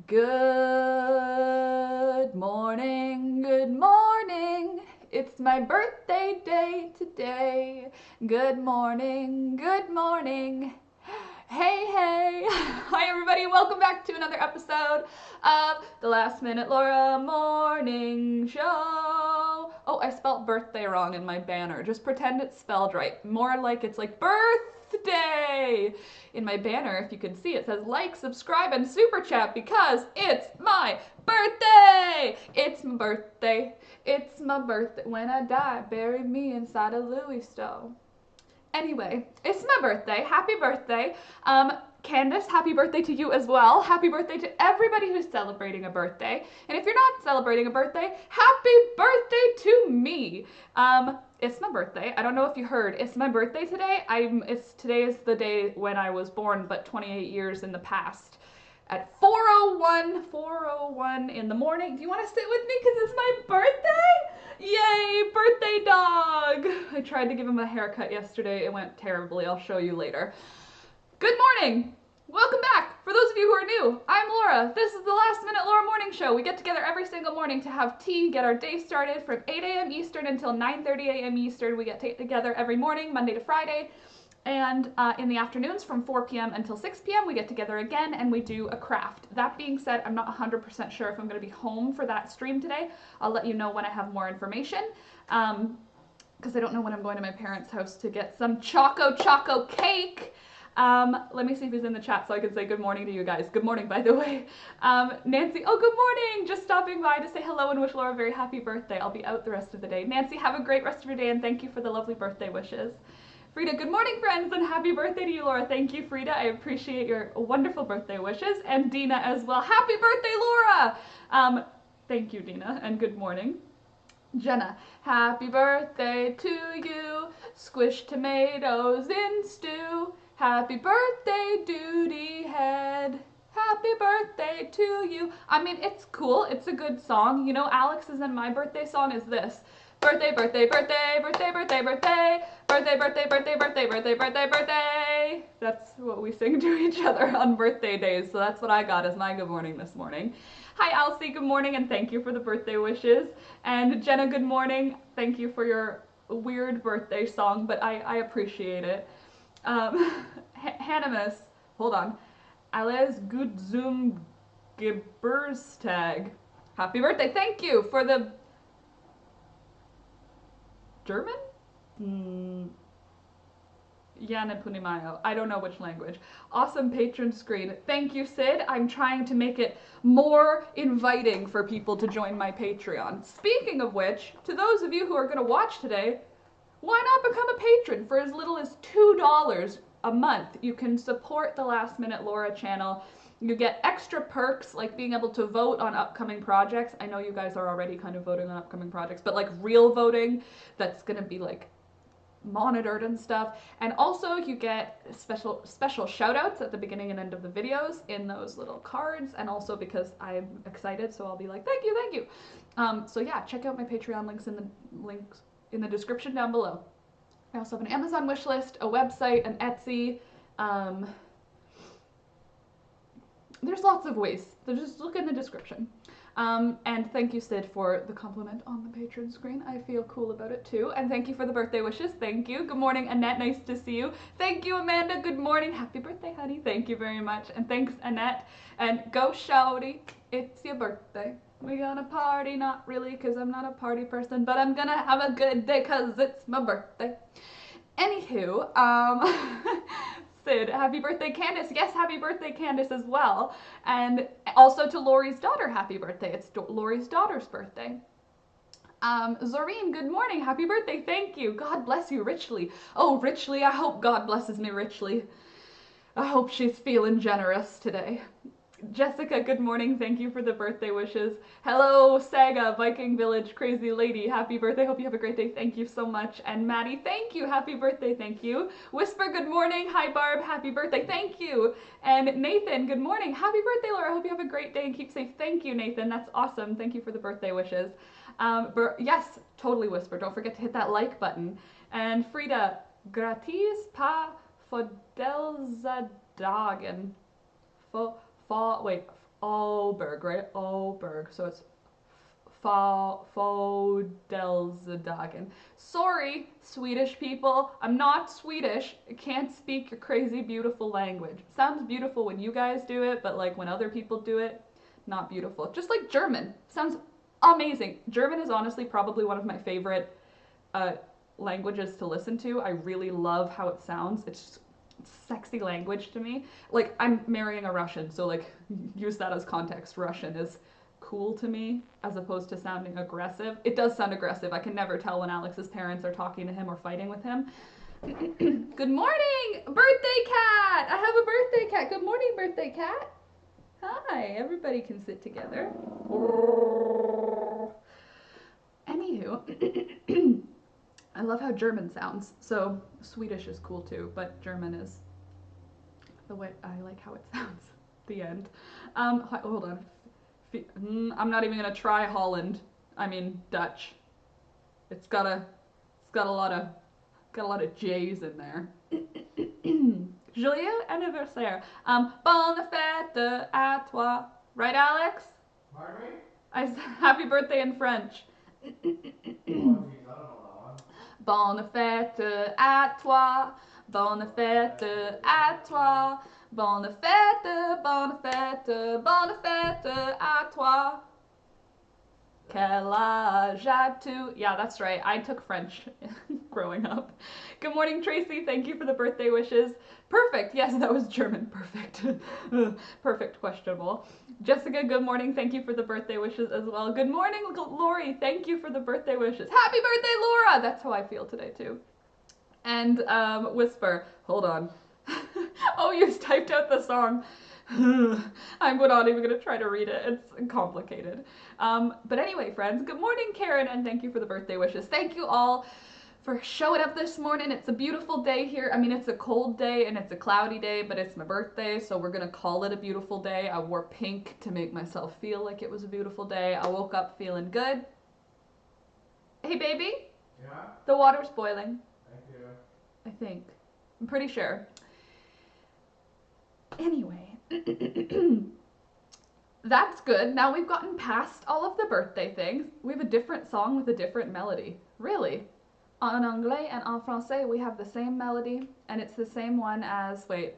Good morning, good morning. It's my birthday day today. Good morning, good morning. Hey, hey. Hi, everybody. Welcome back to another episode of the Last Minute Laura Morning Show. Oh, I spelled birthday wrong in my banner. Just pretend it's spelled right. More like it's like birthday. In my banner, if you can see, it says like, subscribe, and super chat because it's my birthday. It's my birthday. It's my birthday. When I die, bury me inside a Louis stove. Anyway, it's my birthday. Happy birthday. Candace, happy birthday to you as well. Happy birthday to everybody who's celebrating a birthday. And if you're not celebrating a birthday, happy birthday to me. It's my birthday. I don't know if you heard. It's my birthday today. Today is the day when I was born, but 28 years in the past. At 4:01 in the morning. Do you want to sit with me because it's my birthday? Yay, birthday dog! I tried to give him a haircut yesterday. It went terribly. I'll show you later. Good morning! Welcome back! For those of you who are new, I'm Laura. This is the Last Minute Laura Morning Show. We get together every single morning to have tea, get our day started from 8 a.m. Eastern until 9:30 a.m. Eastern. We get together every morning, Monday to Friday. And in the afternoons from 4 p.m. until 6 p.m. we get together again and we do a craft. That being said, I'm not 100% sure if I'm going to be home for that stream today. I'll let you know when I have more information. Because I don't know when I'm going to my parents' house to get some choco cake. Let me see who's in the chat so I can say good morning to you guys. Good morning, by the way. Nancy, oh, good morning. Just stopping by to say hello and wish Laura a very happy birthday. I'll be out the rest of the day. Nancy, have a great rest of your day and thank you for the lovely birthday wishes. Frida, good morning, friends, and happy birthday to you, Laura. Thank you, Frida. I appreciate your wonderful birthday wishes. And Dina as well. Happy birthday, Laura! Thank you, Dina, and good morning. Jenna, happy birthday to you. Squish tomatoes in stew. Happy birthday, duty head. Happy birthday to you. I mean, it's cool. It's a good song. You know, Alex's and my birthday song is this. Birthday, birthday, birthday, birthday, birthday, birthday, birthday, birthday, birthday, birthday, birthday, birthday, birthday. That's what we sing to each other on birthday days. So that's what I got as my good morning this morning. Hi, Elsie. Good morning, and thank you for the birthday wishes. And Jenna, good morning. Thank you for your weird birthday song, but I appreciate it. Hanimus, hold on. Alles gut zum Geburtstag. Happy birthday. Thank you for the German? Yana Punimayo. I don't know which language. Awesome patron screen. Thank you, Sid. I'm trying to make it more inviting for people to join my Patreon. Speaking of which, to those of you who are going to watch today, why not become a patron for as little as $2 a month? You can support the Last Minute Laura channel. You get extra perks like being able to vote on upcoming projects. I know you guys are already kind of voting on upcoming projects, but like real voting that's going to be like monitored and stuff. And also you get special shout outs at the beginning and end of the videos in those little cards, and also because I'm excited, so I'll be like thank you. So yeah, check out my Patreon links in the description down below. I also have an Amazon wish list, a website, an Etsy. There's lots of ways, so just look in the description. And thank you, Sid, for the compliment on the patron screen. I feel cool about it too. And thank you for the birthday wishes. Thank you. Good morning, Annette. Nice to see you. Thank you, Amanda. Good morning. Happy birthday, honey. Thank you very much. And thanks, Annette. And go shouty. It's your birthday. We're gonna party, not really, because I'm not a party person, but I'm gonna have a good day because it's my birthday. Anywho, Sid, happy birthday, Candace. Yes, happy birthday, Candace, as well. And also to Lori's daughter, happy birthday. It's Lori's daughter's birthday. Zoreen, good morning. Happy birthday. Thank you. God bless you richly. Oh, richly. I hope God blesses me richly. I hope she's feeling generous today. Jessica, good morning. Thank you for the birthday wishes. Hello, Saga, Viking Village, Crazy Lady. Happy birthday. Hope you have a great day. Thank you so much. And Maddie, thank you. Happy birthday. Thank you. Whisper, good morning. Hi, Barb. Happy birthday. Thank you. And Nathan, good morning. Happy birthday, Laura. Hope you have a great day and keep safe. Thank you, Nathan. That's awesome. Thank you for the birthday wishes. Yes, totally Whisper. Don't forget to hit that like button. And Frida, gratis pa fodelzadagen. Wait, Oberg, right? Oberg. So it's Fodelsdagen. Sorry, Swedish people. I'm not Swedish. I can't speak your crazy, beautiful language. It sounds beautiful when you guys do it, but like when other people do it, not beautiful. Just like German. Sounds amazing. German is honestly probably one of my favorite languages to listen to. I really love how it sounds. It's sexy language to me. Like, I'm marrying a Russian, so like use that as context. Russian is cool to me as opposed to sounding aggressive. It does sound aggressive. I can never tell when Alex's parents are talking to him or fighting with him. Good morning, birthday cat. I have a birthday cat. Good morning, birthday cat. Hi, everybody can sit together. Anywho, I love how German sounds. So Swedish is cool too, but German is the way I like how it sounds. The end. Hold on. I'm not even gonna try Holland. I mean Dutch. It's got a lot of J's in there. Joyeux anniversaire. Bonne fête à toi. Right, Alex? Pardon me? Happy birthday in French. Bonne fête à toi. Bonne fête à toi. Bonne fête, bonne fête, bonne fête à toi. Quel âge as-tu? Yeah, that's right. I took French growing up. Good morning, Tracy. Thank you for the birthday wishes. Perfect. Yes, that was German. Perfect. Perfect, questionable. Jessica, good morning. Thank you for the birthday wishes as well. Good morning, Lori. Thank you for the birthday wishes. Happy birthday, Laura. That's how I feel today, too. And Whisper, hold on. Oh, you typed out the song. I'm not even going to try to read it. It's complicated. But anyway, friends, good morning, Karen, and thank you for the birthday wishes. Thank you all for showing up this morning. It's a beautiful day here. I mean, it's a cold day and it's a cloudy day, but it's my birthday, so we're going to call it a beautiful day. I wore pink to make myself feel like it was a beautiful day. I woke up feeling good. Hey, baby? Yeah? The water's boiling. Thank you. I think. I'm pretty sure. Anyway, that's good. Now we've gotten past all of the birthday things. We have a different song with a different melody. Really? En anglais and en français, we have the same melody, and it's the same one as, wait.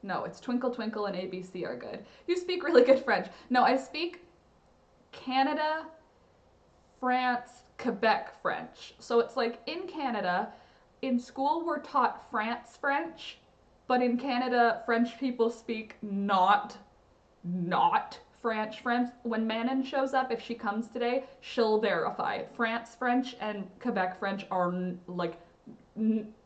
No, it's Twinkle Twinkle and ABC are good. You speak really good French. No, I speak Canada, France, Quebec French. So it's like in Canada, in school we're taught France French, but in Canada, French people speak not French French. When Manon shows up, if she comes today, she'll verify. France French and Quebec French are like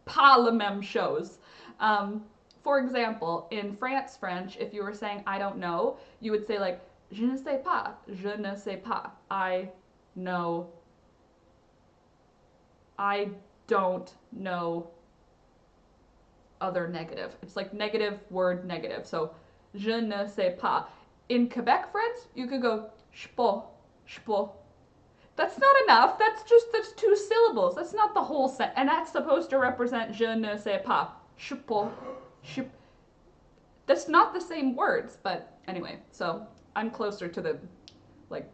pas le même chose. For example, in France French, if you were saying I don't know, you would say like je ne sais pas, je ne sais pas. I know. I don't know. Other negative. It's like negative word negative. So je ne sais pas. In Quebec French, you could go je peux. That's not enough. That's 2 syllables. That's not the whole set. And that's supposed to represent je ne sais pas. Je peux. That's not the same words, but anyway. So I'm closer to the, like,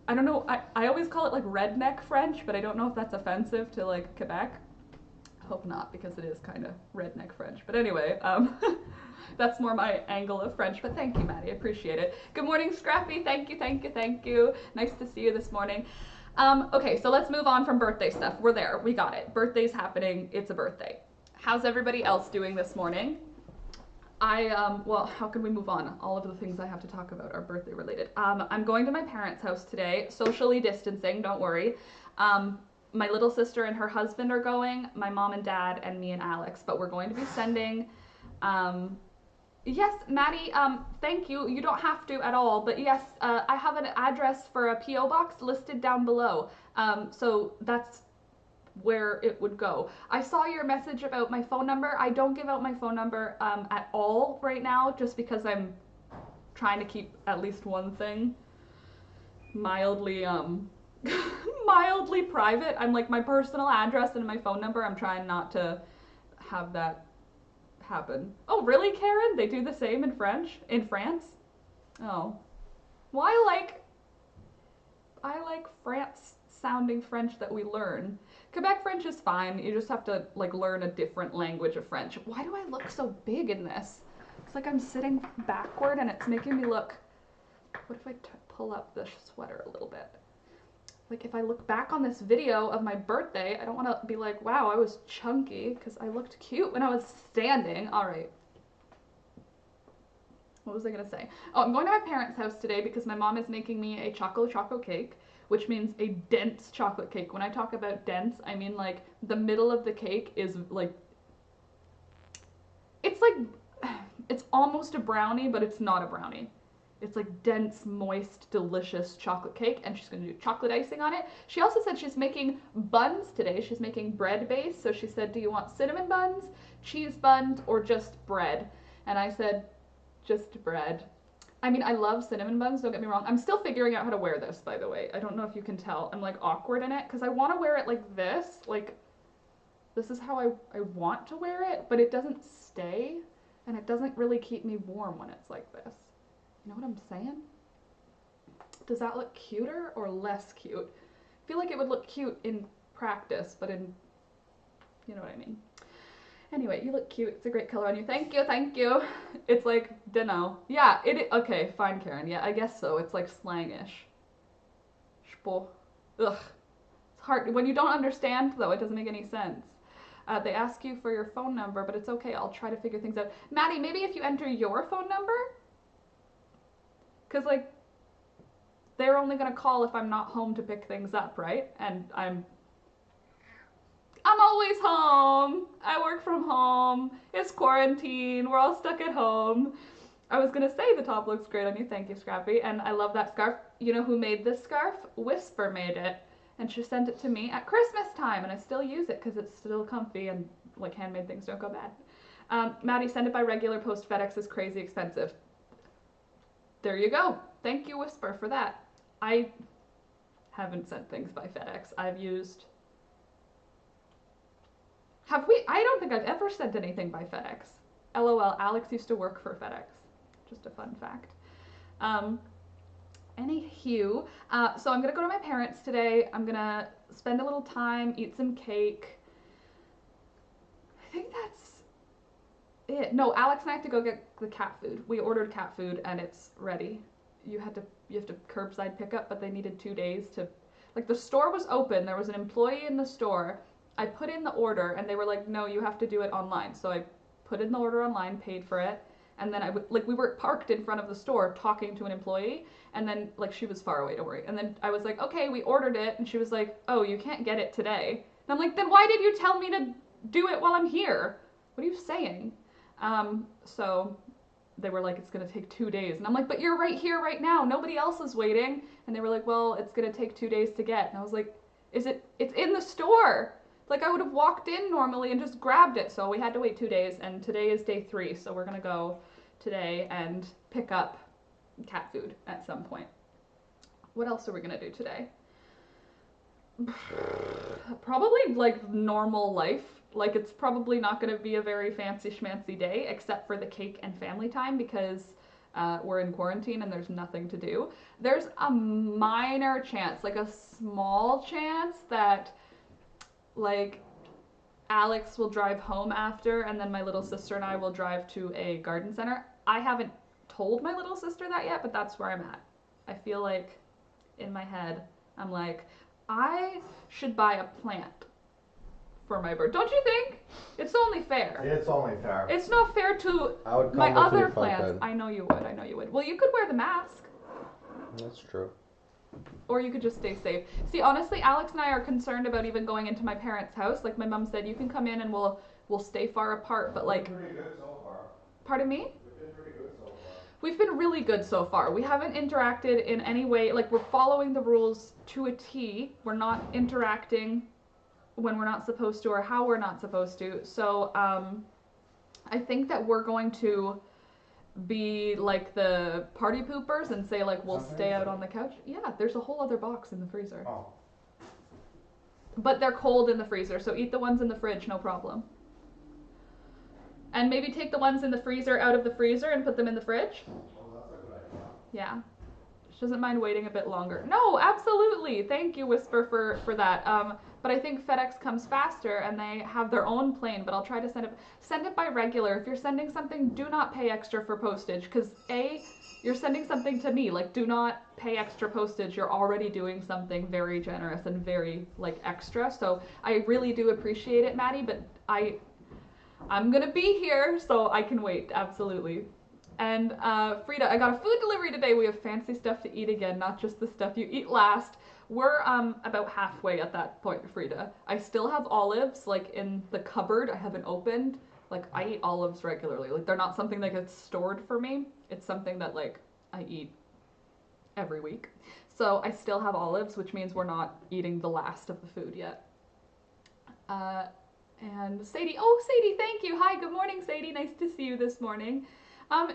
I don't know. I always call it like redneck French, but I don't know if that's offensive to like Quebec. Hope not, because it is kind of redneck French. But anyway, that's more my angle of French. But thank you, Maddie. I appreciate it. Good morning, Scrappy. Thank you. Nice to see you this morning. Okay, so let's move on from birthday stuff. We're there. We got it. Birthday's happening. It's a birthday. How's everybody else doing this morning? Well, how can we move on? All of the things I have to talk about are birthday related. I'm going to my parents' house today, socially distancing, don't worry. My little sister and her husband are going, my mom and dad, and me and Alex, but we're going to be sending, yes, Maddie, thank you. You don't have to at all, but yes, I have an address for a P.O. box listed down below. So that's where it would go. I saw your message about my phone number. I don't give out my phone number at all right now, just because I'm trying to keep at least one thing mildly mildly private. I'm like, my personal address and my phone number, I'm trying not to have that happen. Oh really, Karen? They do the same in French? In France? Oh. Well, I like France sounding French that we learn. Quebec French is fine. You just have to like learn a different language of French. Why do I look so big in this? It's like I'm sitting backward and it's making me look. What if I pull up the sweater a little bit? Like if I look back on this video of my birthday, I don't want to be like, wow, I was chunky because I looked cute when I was standing. All right. What was I going to say? Oh, I'm going to my parents' house today because my mom is making me a chocolate cake, which means a dense chocolate cake. When I talk about dense, I mean like the middle of the cake is like, it's almost a brownie, but it's not a brownie. It's like dense, moist, delicious chocolate cake, and she's going to do chocolate icing on it. She also said she's making buns today. She's making bread base, so she said, do you want cinnamon buns, cheese buns, or just bread? And I said, just bread. I mean, I love cinnamon buns, don't get me wrong. I'm still figuring out how to wear this, by the way. I don't know if you can tell. I'm like awkward in it, because I want to wear it like this. Like, this is how I want to wear it, but it doesn't stay, and it doesn't really keep me warm when it's like this. You know what I'm saying? Does that look cuter or less cute? I feel like it would look cute in practice, but in, you know what I mean. Anyway, you look cute. It's a great color on you. Thank you, thank you. It's like, dunno. Yeah, okay, fine, Karen. Yeah, I guess so. It's like slangish. Shpo. Ugh. It's hard. When you don't understand, though, it doesn't make any sense. They ask you for your phone number, but it's okay. I'll try to figure things out. Maddie, maybe if you enter your phone number? Because, like, they're only going to call if I'm not home to pick things up, right? And I'm always home. I work from home. It's quarantine. We're all stuck at home. I was going to say the top looks great on you. Thank you, Scrappy. And I love that scarf. You know who made this scarf? Whisper made it. And she sent it to me at Christmas time. And I still use it because it's still comfy and, like, handmade things don't go bad. Maddie, send it by regular post. FedEx is crazy expensive. There you go. Thank you, Whisper, for that. I haven't sent things by FedEx. I've used... Have we? I don't think I've ever sent anything by FedEx. LOL, Alex used to work for FedEx. Just a fun fact. Anywho, so I'm going to go to my parents today. I'm going to spend a little time, eat some cake. I think that's it. No, Alex and I have to go get the cat food. We ordered cat food and it's ready. You have to curbside pick up, but they needed 2 days to, like, the store was open. There was an employee in the store. I put in the order and they were like, no, you have to do it online. So I put in the order online, paid for it. And then we were parked in front of the store talking to an employee. And then, like, she was far away, don't worry. And then I was like, okay, we ordered it. And she was like, oh, you can't get it today. And I'm like, then why did you tell me to do it while I'm here? What are you saying? So they were like, it's going to take 2 days. And I'm like, but you're right here right now. Nobody else is waiting. And they were like, well, it's going to take 2 days to get. And I was like, it's in the store. Like, I would have walked in normally and just grabbed it. So we had to wait 2 days, and today is day 3. So we're going to go today and pick up cat food at some point. What else are we going to do today? Probably, like, normal life. Like, it's probably not going to be a very fancy schmancy day, except for the cake and family time, because we're in quarantine and there's nothing to do. There's a minor chance, like a small chance that, like, Alex will drive home after, and then my little sister and I will drive to a garden center. I haven't told my little sister that yet, but that's where I'm at. I feel like in my head, I'm like, I should buy a plant for my bird. Don't you think? It's only fair. It's only fair. It's not fair to my other plants. I know you would. I know you would. Well, you could wear the mask. That's true. Or you could just stay safe. See, honestly, Alex and I are concerned about even going into my parents' house. Like, my mom said, you can come in and we'll stay far apart, but, like... Pretty good so far. Pardon me? We've been pretty good so far. We've been really good so far. We haven't interacted in any way. Like, we're following the rules to a T. We're not interacting when we're not supposed to or how we're not supposed to. So, I think that we're going to be like the party poopers and say, like, we'll stay out on the couch. Yeah, there's a whole other box in the freezer. Oh. But they're cold in the freezer, so eat the ones in the fridge, no problem. And maybe take the ones in the freezer out of the freezer and put them in the fridge. Well, that's a good idea. Yeah. She doesn't mind waiting a bit longer. No, absolutely. Thank you, Whisper, for that. But I think FedEx comes faster and they have their own plane, but I'll try to send it by regular. If you're sending something, do not pay extra for postage because you're sending something to me. Like, do not pay extra postage. You're already doing something very generous and very like extra. So I really do appreciate it, Maddie, but I'm gonna be here, so I can wait, absolutely. And Frida, I got a food delivery today. We have fancy stuff to eat again, not just the stuff you eat last. We're about halfway at that point, Frida. I still have olives like in the cupboard. I haven't opened. Like I eat olives regularly. Like they're not something that gets stored for me. It's something that like I eat every week. So I still have olives, which means we're not eating the last of the food yet. And Sadie, thank you. Hi, good morning, Sadie. Nice to see you this morning.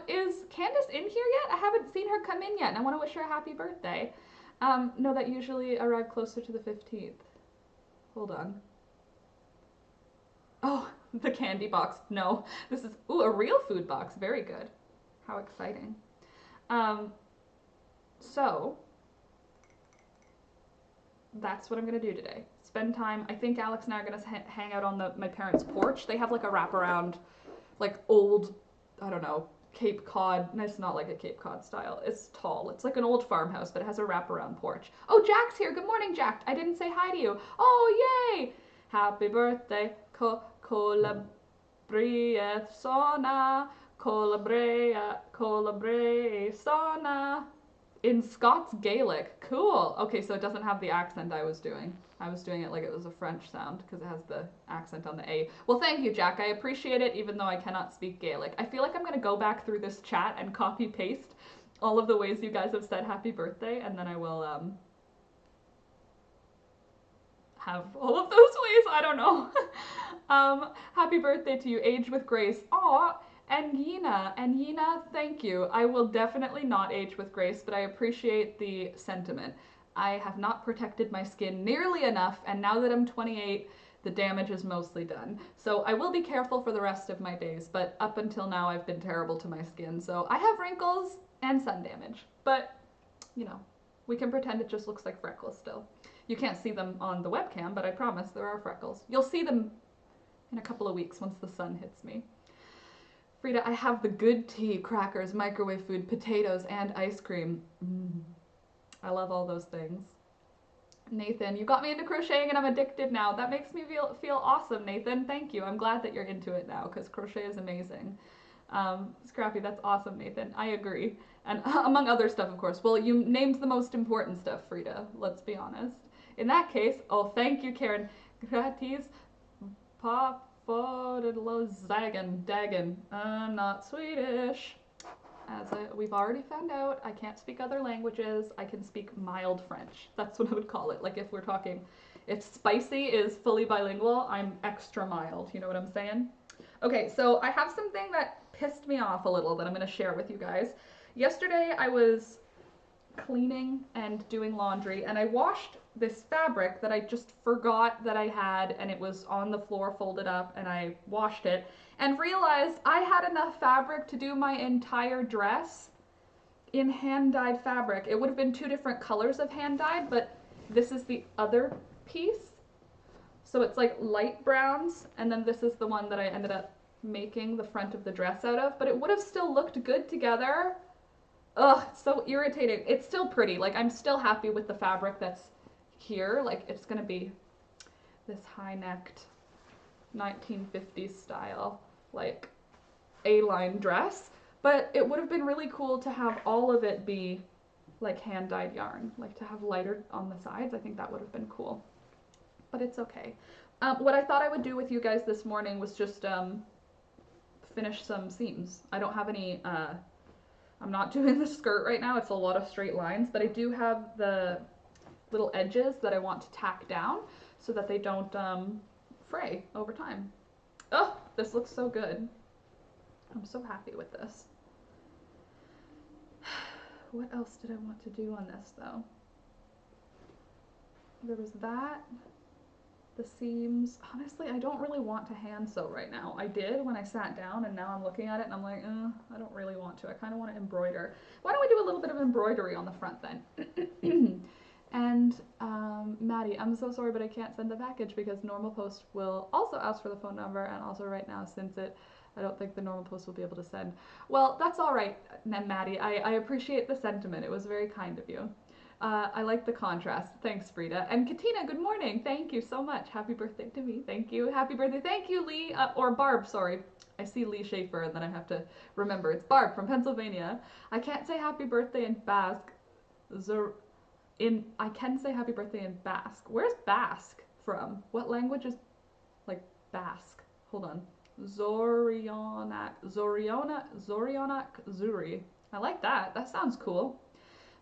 Is Candace in here yet? I haven't seen her come in yet, and I want to wish her a happy birthday. No, that usually arrived closer to the 15th. Hold on. Oh, the candy box. No, this is, a real food box. Very good. How exciting. So, that's what I'm going to do today. Spend time. I think Alex and I are going to hang out on my parents' porch. They have like a wraparound, like old, I don't know, Cape Cod. It's not like a Cape Cod style. It's tall. It's like an old farmhouse, but it has a wraparound porch. Oh, Jack's here. Good morning, Jack. I didn't say hi to you. Oh, yay. Happy birthday. Colabrieth sona. Colabre sona. In Scots Gaelic. Cool. Okay, so it doesn't have the accent I was doing. I was doing it like it was a French sound because it has the accent on the A. Well, thank you, Jack. I appreciate it even though I cannot speak Gaelic. I feel like I'm going to go back through this chat and copy paste all of the ways you guys have said happy birthday, and then I will have all of those ways. I don't know. Happy birthday to you. Age with grace. Aw. And Yina, thank you. I will definitely not age with grace, but I appreciate the sentiment. I have not protected my skin nearly enough, and now that I'm 28, the damage is mostly done. So I will be careful for the rest of my days, but up until now I've been terrible to my skin. So I have wrinkles and sun damage, but you know, we can pretend it just looks like freckles still. You can't see them on the webcam, but I promise there are freckles. You'll see them in a couple of weeks once the sun hits me. Frida, I have the good tea, crackers, microwave food, potatoes, and ice cream. I love all those things. Nathan, you got me into crocheting and I'm addicted now. That makes me feel awesome, Nathan. Thank you. I'm glad that you're into it now because crochet is amazing. Scrappy, that's awesome, Nathan. I agree. And among other stuff, of course. Well, you named the most important stuff, Frida. Let's be honest. In that case, thank you, Karen. Gratis. Pop. Dagen. I'm not Swedish. As we've already found out, I can't speak other languages. I can speak mild French. That's what I would call it. Like if we're talking, if spicy is fully bilingual, I'm extra mild. You know what I'm saying? Okay, so I have something that pissed me off a little that I'm going to share with you guys. Yesterday I was cleaning and doing laundry, and I washed this fabric that I just forgot that I had, and it was on the floor folded up, and I washed it and realized I had enough fabric to do my entire dress in hand-dyed fabric. It would have been 2 different colors of hand-dyed, but this is the other piece. So it's like light browns, and then this is the one that I ended up making the front of the dress out of, but it would have still looked good together. Ugh, it's so irritating. It's still pretty. Like, I'm still happy with the fabric that's here. Like, it's gonna be this high-necked 1950s style, like, A-line dress. But it would have been really cool to have all of it be, like, hand-dyed yarn. Like, to have lighter on the sides. I think that would have been cool. But it's okay. What I thought I would do with you guys this morning was just finish some seams. I don't have any... I'm not doing the skirt right now, it's a lot of straight lines, but I do have the little edges that I want to tack down so that they don't fray over time. Oh, this looks so good. I'm so happy with this. What else did I want to do on this though? There was that. The seams, honestly, I don't really want to hand sew right now. I did when I sat down, and now I'm looking at it and I'm like, I don't really want to. I kind of want to embroider. Why don't we do a little bit of embroidery on the front then? And Maddie, I'm so sorry, but I can't send the package because normal post will also ask for the phone number, and also right now, since I don't think the normal post will be able to send. Well, that's all right, Maddie. I appreciate the sentiment. It was very kind of you. I like the contrast. Thanks, Frida. And Katina, good morning. Thank you so much. Happy birthday to me. Thank you. Happy birthday. Thank you, Lee. Or Barb, sorry. I see Lee Schaefer and then I have to remember. It's Barb from Pennsylvania. I can't say happy birthday in Basque. I can say happy birthday in Basque. Where's Basque from? What language is like Basque? Hold on. Zorionak Zuri. I like that. That sounds cool.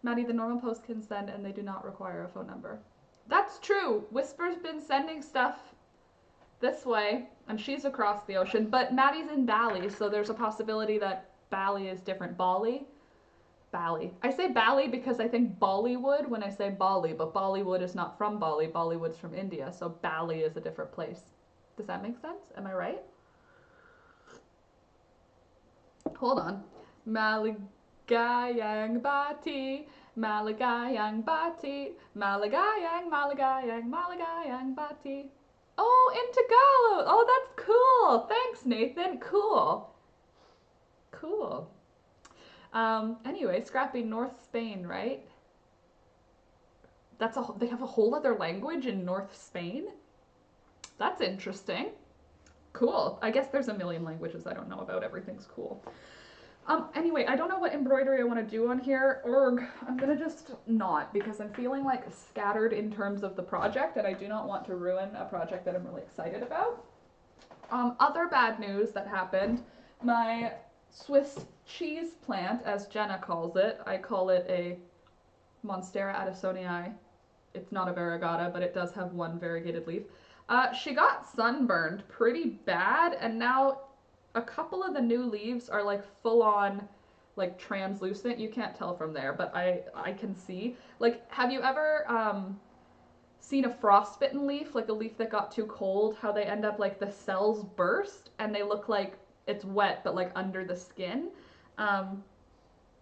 Maddie, the normal post can send and they do not require a phone number. That's true. Whisper's been sending stuff this way, and she's across the ocean, but Maddie's in Bali, so there's a possibility that Bali is different. Bali? Bali. I say Bali because I think Bollywood when I say Bali, but Bollywood is not from Bali. Bollywood's from India, so Bali is a different place. Does that make sense? Am I right? Hold on. Maligayang Bati, Maligayang Bati, Maligayang Bati. Oh, in Tagalog. Oh, that's cool. Thanks, Nathan. Cool. Cool. Anyway, Scrappy, North Spain, right? They have a whole other language in North Spain? That's interesting. Cool. I guess there's a million languages I don't know about. Everything's cool. Anyway, I don't know what embroidery I want to do on here, or I'm gonna just not, because I'm feeling like scattered in terms of the project, and I do not want to ruin a project that I'm really excited about. Other bad news that happened, my Swiss cheese plant, as Jenna calls it, I call it a Monstera addisonii. It's not a variegata, but it does have one variegated leaf. She got sunburned pretty bad, and now a couple of the new leaves are like full on like translucent. You can't tell from there, but I can see. Like, have you ever seen a frostbitten leaf, like a leaf that got too cold, how they end up like the cells burst and they look like it's wet but like under the skin?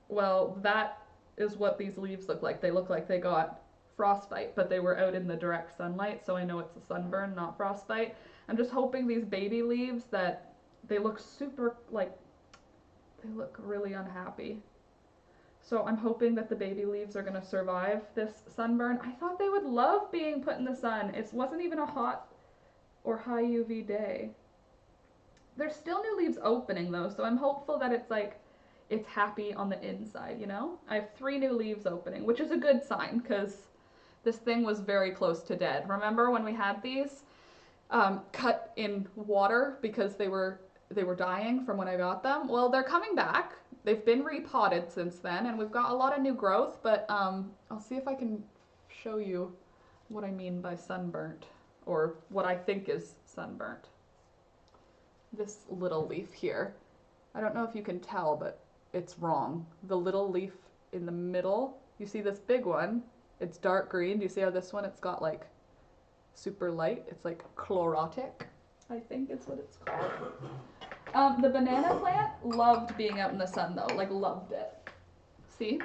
Well, that is what these leaves look like. They look like they got frostbite, but they were out in the direct sunlight, so I know it's a sunburn, not frostbite. I'm just hoping these baby leaves that they look super, like, they look really unhappy. So I'm hoping that the baby leaves are going to survive this sunburn. I thought they would love being put in the sun. It wasn't even a hot or high UV day. There's still new leaves opening though, so I'm hopeful that it's like, it's happy on the inside, you know? I have 3 new leaves opening, which is a good sign because this thing was very close to dead. Remember when we had these cut in water because they were dying from when I got them? Well, they're coming back. They've been repotted since then, and we've got a lot of new growth, but I'll see if I can show you what I mean by sunburnt, or what I think is sunburnt. This little leaf here. I don't know if you can tell, but it's wrong. The little leaf in the middle, you see this big one, it's dark green. Do you see how this one, it's got like super light? It's like chlorotic, I think is what it's called. The banana plant loved being out in the sun though, like loved it. See,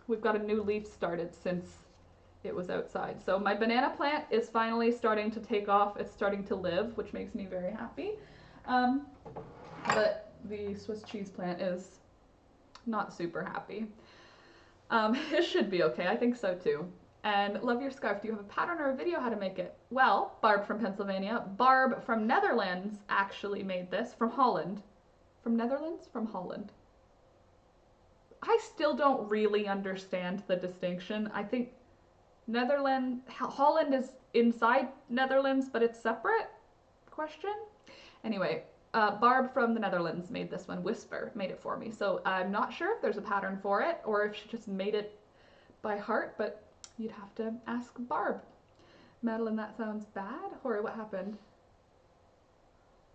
we've got a new leaf started since it was outside. So my banana plant is finally starting to take off. It's starting to live, which makes me very happy. But the Swiss cheese plant is not super happy. It should be okay, I think so too. And love your scarf. Do you have a pattern or a video how to make it? Well, Barb from Pennsylvania. Barb from Netherlands actually made this. From Holland. From Netherlands? From Holland. I still don't really understand the distinction. I think Holland is inside Netherlands, but it's separate? Question? Anyway, Barb from the Netherlands made this one. Whisper made it for me. So I'm not sure if there's a pattern for it or if she just made it by heart, but you'd have to ask Barb. Madeline, that sounds bad. Hori, what happened?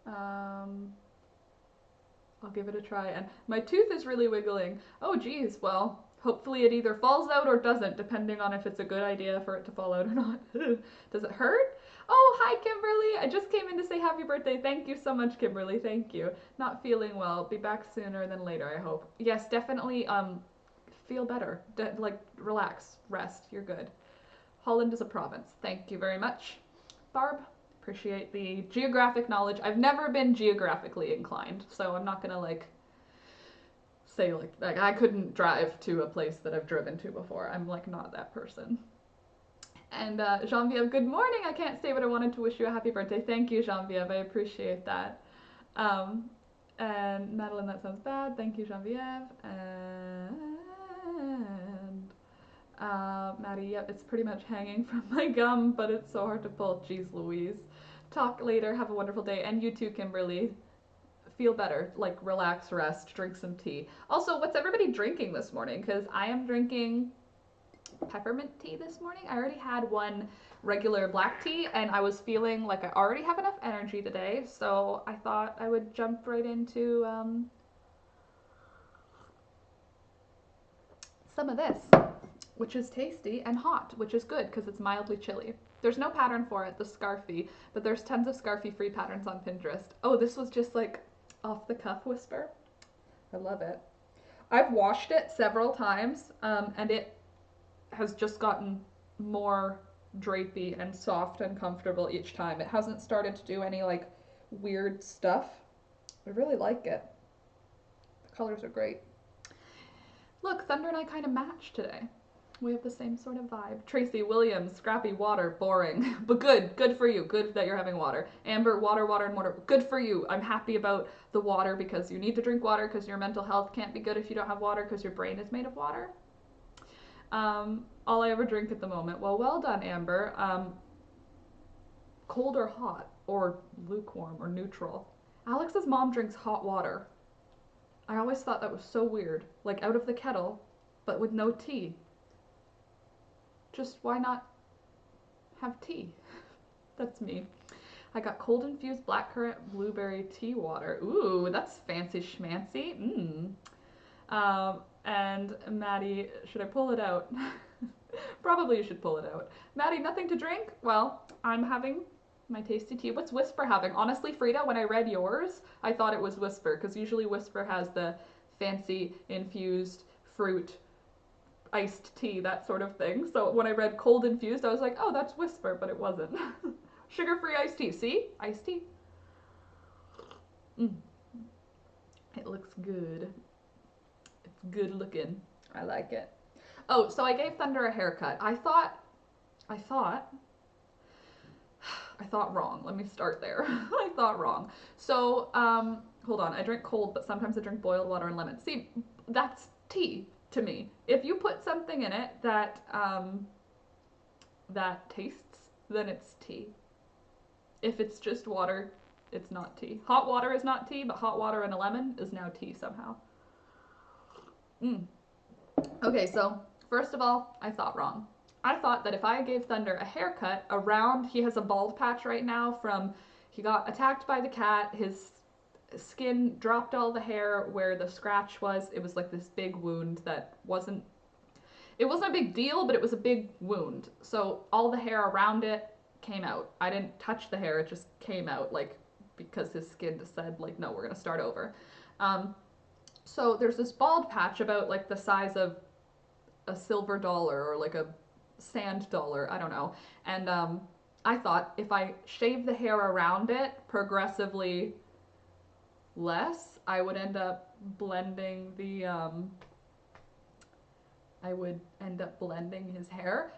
I'll give it a try. And my tooth is really wiggling. Oh geez, well, hopefully it either falls out or doesn't, depending on if it's a good idea for it to fall out or not. Does it hurt? Oh, hi, Kimberly. I just came in to say happy birthday. Thank you so much, Kimberly. Thank you. Not feeling well. Be back sooner than later, I hope. Yes, definitely feel better. Like, relax, rest. You're good. Holland is a province. Thank you very much, Barb. Appreciate the geographic knowledge. I've never been geographically inclined, so I'm not gonna like say like I couldn't drive to a place that I've driven to before. I'm like not that person. And Genevieve, good morning. I can't say, but I wanted to wish you a happy birthday. Thank you, Genevieve. I appreciate that. Um, and Madeline, that sounds bad. Thank you, Genevieve. And Maddie, yep, it's pretty much hanging from my gum, but it's so hard to pull. Jeez Louise. Talk later. Have a wonderful day. And you too, Kimberly. Feel better. Like, relax, rest, drink some tea. Also, what's everybody drinking this morning? Because I am drinking peppermint tea this morning. I already had one regular black tea, and I was feeling like I already have enough energy today, so I thought I would jump right into some of this, which is tasty and hot, which is good because it's mildly chilly. There's no pattern for it, the Scarfy, but there's tons of Scarfy free patterns on Pinterest. Oh, this was just like off the cuff whisper. I love it. I've washed it several times, and it has just gotten more drapey and soft and comfortable each time. It hasn't started to do any like weird stuff. I really like it. The colors are great. Look, Thunder and I kind of match today. We have the same sort of vibe. Tracy, Williams, scrappy, water, boring. But good for you. Good that you're having water. Amber, water, and water. Good for you. I'm happy about the water because you need to drink water because your mental health can't be good if you don't have water because your brain is made of water. All I ever drink at the moment. Well done, Amber. Cold or hot, or lukewarm, or neutral. Alex's mom drinks hot water. I always thought that was so weird. Like out of the kettle, but with no tea. Just why not have tea? That's me. I got cold infused blackcurrant blueberry tea water. Ooh, that's fancy schmancy. And Maddie, should I pull it out? Probably you should pull it out. Maddie, nothing to drink? Well, I'm having my tasty tea. What's Whisper having? Honestly, Frida, when I read yours, I thought it was Whisper, because usually Whisper has the fancy infused fruit iced tea, that sort of thing. So when I read cold infused, I was like, oh, that's Whisper, but it wasn't. Sugar-free iced tea. See? Iced tea. It looks good. It's good looking. I like it. Oh, so I gave Thunder a haircut. I thought wrong. Let me start there. I thought wrong. So, hold on. I drink cold, but sometimes I drink boiled water and lemon. See, that's tea to me. If you put something in it that tastes, then it's tea. If it's just water, it's not tea. Hot water is not tea, but hot water and a lemon is now tea somehow. Okay, so first of all, I thought wrong. I thought that if I gave Thunder a haircut around, he has a bald patch right now from, he got attacked by the cat, his skin dropped all the hair where the scratch was. It was like this big wound that wasn't a big deal, but it was a big wound. So all the hair around it came out. I didn't touch the hair, it just came out, like, because his skin just said, like, no, we're gonna start over. So there's this bald patch about like the size of a silver dollar or like a sand dollar, I don't know. And I thought if I shave the hair around it progressively less, I would end up blending the his hair.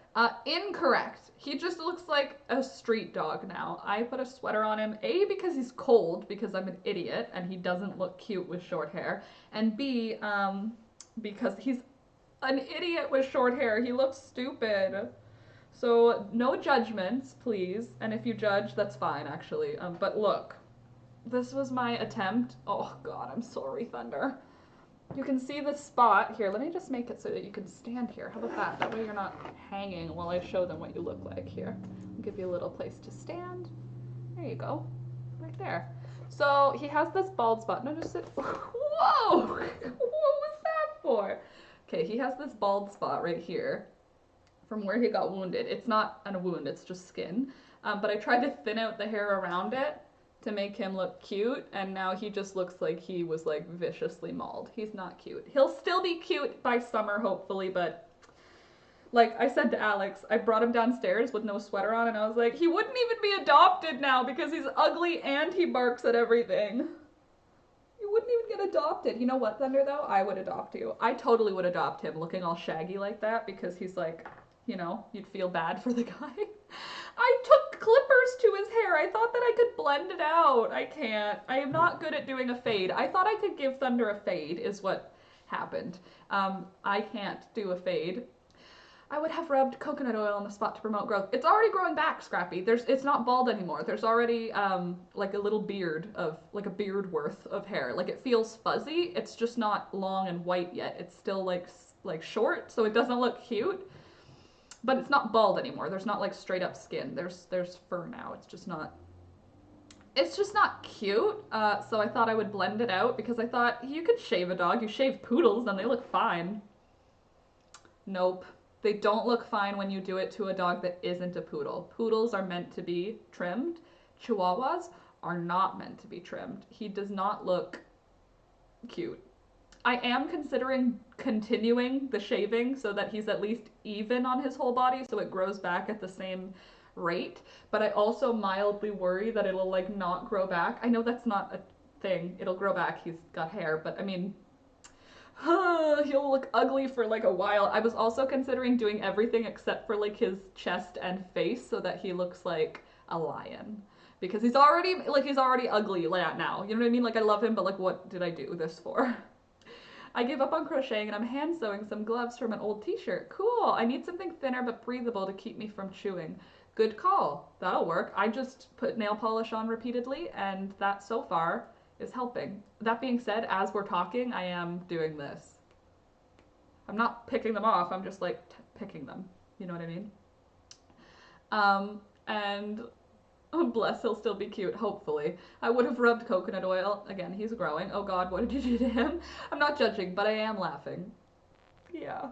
Incorrect. He just looks like a street dog now. I put a sweater on him, A, because he's cold, because I'm an idiot, and he doesn't look cute with short hair, and B, because he's an idiot with short hair. He looks stupid. So, no judgments, please, and if you judge, that's fine, actually. But look, this was my attempt. Oh god, I'm sorry, Thunder. You can see the spot here. Let me just make it so that you can stand here. How about that? That way you're not hanging while I show them what you look like here. I'll give you a little place to stand. There you go. Right there. So he has this bald spot. No, just sit. Whoa! What was that for? Okay, he has this bald spot right here from where he got wounded. It's not a wound, it's just skin. But I tried to thin out the hair around it to make him look cute, and now he just looks like he was like viciously mauled. He's not cute. He'll still be cute by summer, hopefully, but like I said to Alex, I brought him downstairs with no sweater on, and I was like, he wouldn't even be adopted now because he's ugly and he barks at everything. You wouldn't even get adopted. You know what, Thunder, though? I would adopt you. I totally would adopt him looking all shaggy like that because he's like, you know, you'd feel bad for the guy. I took clippers to his hair. I thought that I could blend it out. I can't. I am not good at doing a fade. I thought I could give Thunder a fade is what happened. I can't do a fade. I would have rubbed coconut oil on the spot to promote growth. It's already growing back, Scrappy. It's not bald anymore. There's already like a little beard of like a beard worth of hair. Like it feels fuzzy. It's just not long and white yet. It's still like short, so it doesn't look cute. But it's not bald anymore. There's not like straight up skin. There's fur now. It's just not cute. So I thought I would blend it out because I thought you could shave a dog. You shave poodles, then they look fine. Nope. They don't look fine when you do it to a dog that isn't a poodle. Poodles are meant to be trimmed. Chihuahuas are not meant to be trimmed. He does not look cute. I am considering continuing the shaving so that he's at least even on his whole body so it grows back at the same rate, but I also mildly worry that it'll like not grow back. I know that's not a thing. It'll grow back. He's got hair, but I mean, he'll look ugly for like a while. I was also considering doing everything except for like his chest and face so that he looks like a lion. Because he's already ugly now. You know what I mean? Like I love him, but like what did I do this for? I gave up on crocheting and I'm hand sewing some gloves from an old t-shirt. Cool. I need something thinner but breathable to keep me from chewing. Good call. That'll work. I just put nail polish on repeatedly and that so far is helping. That being said, as we're talking, I am doing this. I'm not picking them off, I'm just like picking them. You know what I mean? And oh, bless, he'll still be cute, hopefully. I would have rubbed coconut oil. Again, he's growing. Oh God, what did you do to him? I'm not judging, but I am laughing. Yeah,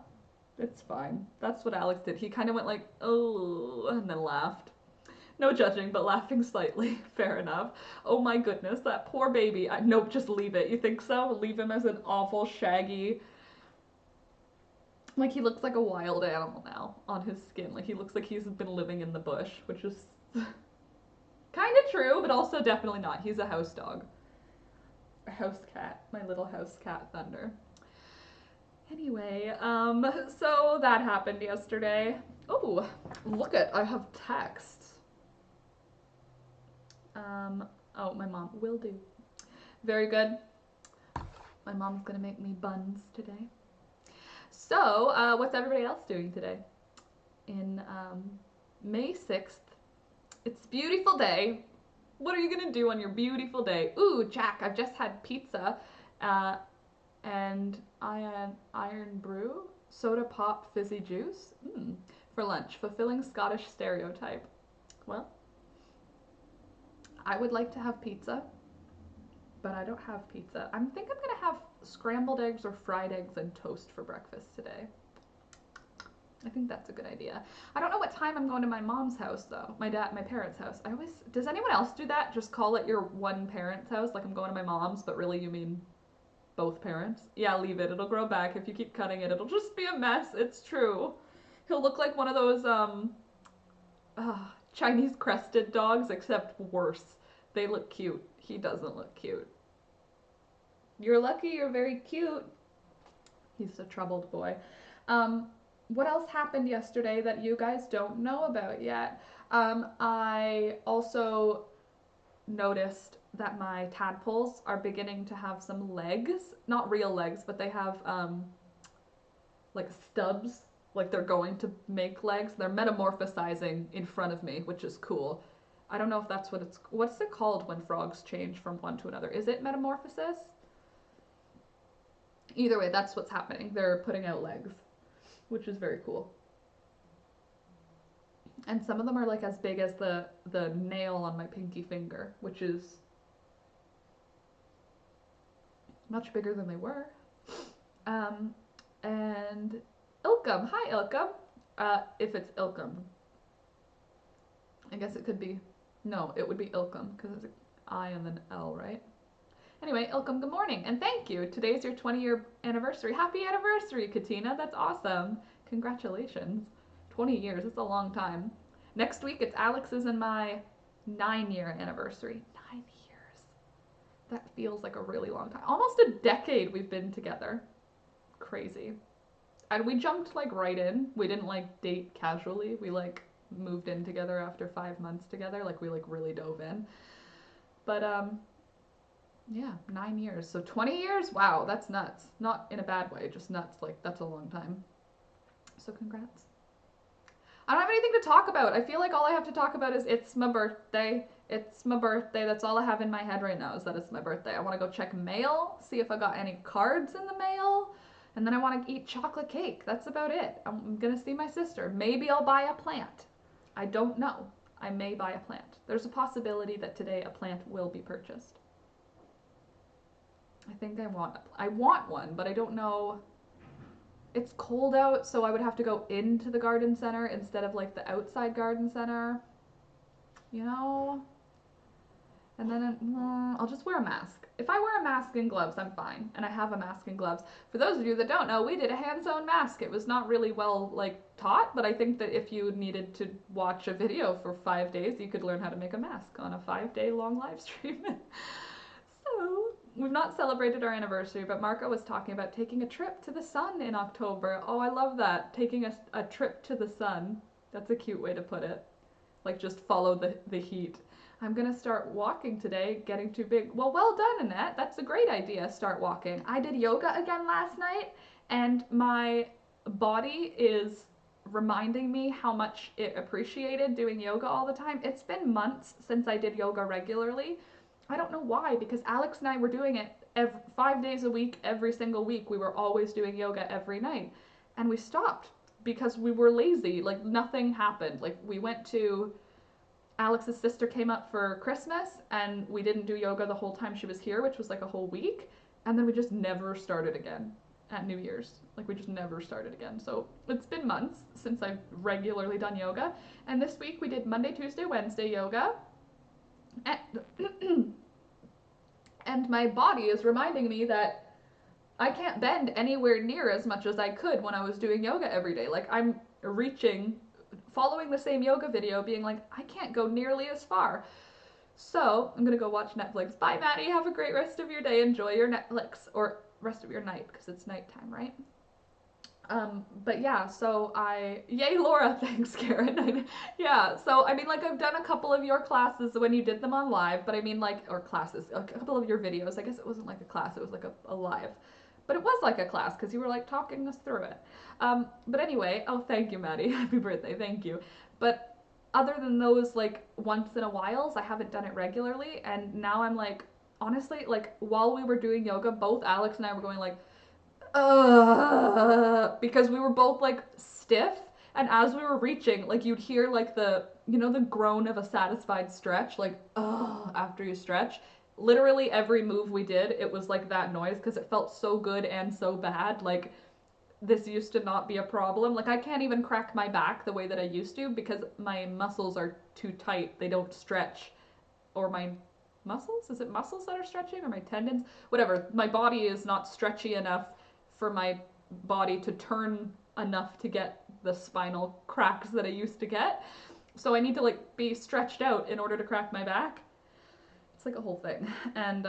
it's fine. That's what Alex did. He kind of went like, oh, and then laughed. No judging, but laughing slightly. Fair enough. Oh my goodness, that poor baby. Nope, just leave it. You think so? Leave him as an awful, shaggy... Like, he looks like a wild animal now on his skin. Like, he looks like he's been living in the bush, which is kind of true, but also definitely not. He's a house dog. A house cat. My little house cat, Thunder. Anyway, so that happened yesterday. Oh, look at, I have texts. Oh, my mom will do. Very good. My mom's gonna make me buns today. So, what's everybody else doing today? In May 6th, it's a beautiful day. What are you gonna do on your beautiful day? Ooh, Jack, I've just had pizza and iron brew, soda pop, fizzy juice for lunch, fulfilling Scottish stereotype. Well, I would like to have pizza, but I don't have pizza. I think I'm gonna have scrambled eggs or fried eggs and toast for breakfast today. I think that's a good idea. I don't know what time I'm going to my mom's house though. My parents' house. Does anyone else do that? Just call it your one parent's house, like I'm going to my mom's, but really you mean both parents? Yeah, leave it. It'll grow back. If you keep cutting it, it'll just be a mess. It's true. He'll look like one of those Chinese crested dogs, except worse. They look cute. He doesn't look cute. You're lucky you're very cute. He's a troubled boy. What else happened yesterday that you guys don't know about yet? I also noticed that my tadpoles are beginning to have some legs. Not real legs, but they have like stubs. Like they're going to make legs. They're metamorphosizing in front of me, which is cool. I don't know if that's what's it called when frogs change from one to another? Is it metamorphosis? Either way, that's what's happening. They're putting out legs, which is very cool. And some of them are like as big as the nail on my pinky finger, which is much bigger than they were. And Ilkum. Hi, Ilkum. If it's Ilkum. I guess it could be, no, it would be Ilkum because it's an I and then L, right? Anyway, Ilkum, good morning and thank you. Today's your 20-year anniversary. Happy anniversary, Katina. That's awesome. Congratulations. 20 years, it's a long time. Next week, it's Alex's and my 9-year anniversary. 9 years. That feels like a really long time. Almost a decade we've been together. Crazy. And we jumped like right in. We didn't like date casually. We like moved in together after 5 months together. Like we like really dove in. But yeah, 9 years. So 20 years? Wow, that's nuts. Not in a bad way, just nuts. Like that's a long time. So congrats. I don't have anything to talk about. I feel like all I have to talk about is it's my birthday. It's my birthday. That's all I have in my head right now is that it's my birthday. I want to go check mail, see if I got any cards in the mail, and then I want to eat chocolate cake. That's about it. I'm going to see my sister. Maybe I'll buy a plant. I don't know. I may buy a plant. There's a possibility that today a plant will be purchased. I think I want one, but I don't know. It's cold out, so I would have to go into the garden center instead of like the outside garden center, you know? And then I'll just wear a mask. If I wear a mask and gloves, I'm fine. And I have a mask and gloves. For those of you that don't know, we did a hand-sewn mask. It was not really well like taught, but I think that if you needed to watch a video for 5 days, you could learn how to make a mask on a 5-day long live stream. So we've not celebrated our anniversary, but Marco was talking about taking a trip to the sun in October. Oh, I love that. Taking a trip to the sun. That's a cute way to put it. Like just follow the heat. I'm gonna start walking today, getting too big. Well done, Annette. That's a great idea, start walking. I did yoga again last night, and my body is reminding me how much it appreciated doing yoga all the time. It's been months since I did yoga regularly. I don't know why, because Alex and I were doing it 5 days a week, every single week. We were always doing yoga every night. And we stopped because we were lazy. Like nothing happened. Like we went to, Alex's sister came up for Christmas and we didn't do yoga the whole time she was here, which was like a whole week. And then we just never started again at New Year's. Like we just never started again. So it's been months since I've regularly done yoga. And this week we did Monday, Tuesday, Wednesday yoga. And my body is reminding me that I can't bend anywhere near as much as I could when I was doing yoga every day. Like I'm reaching, following the same yoga video, being like, I can't go nearly as far. So I'm gonna go watch Netflix. Bye, Maddie. Have a great rest of your day. Enjoy your Netflix, or rest of your night, because it's nighttime, right? But yeah, so yay Laura, thanks Karen. Yeah, so I mean like I've done a couple of your classes when you did them on live, but I mean like, or classes, a couple of your videos. I guess it wasn't like a class, it was like a live. But it was like a class because you were like talking us through it. But anyway, oh thank you Maddie, happy birthday, thank you. But other than those like once in a whiles, I haven't done it regularly, and now I'm like, honestly, like while we were doing yoga, both Alex and I were going like, because we were both like stiff, and as we were reaching, like you'd hear like the, you know, the groan of a satisfied stretch, like after you stretch. Literally every move we did, it was like that noise because it felt so good and so bad. Like this used to not be a problem. Like I can't even crack my back the way that I used to because my muscles are too tight. They don't stretch. Or my muscles? Is it muscles that are stretching or my tendons? Whatever. My body is not stretchy enough for my body to turn enough to get the spinal cracks that I used to get. So I need to like be stretched out in order to crack my back. It's like a whole thing. And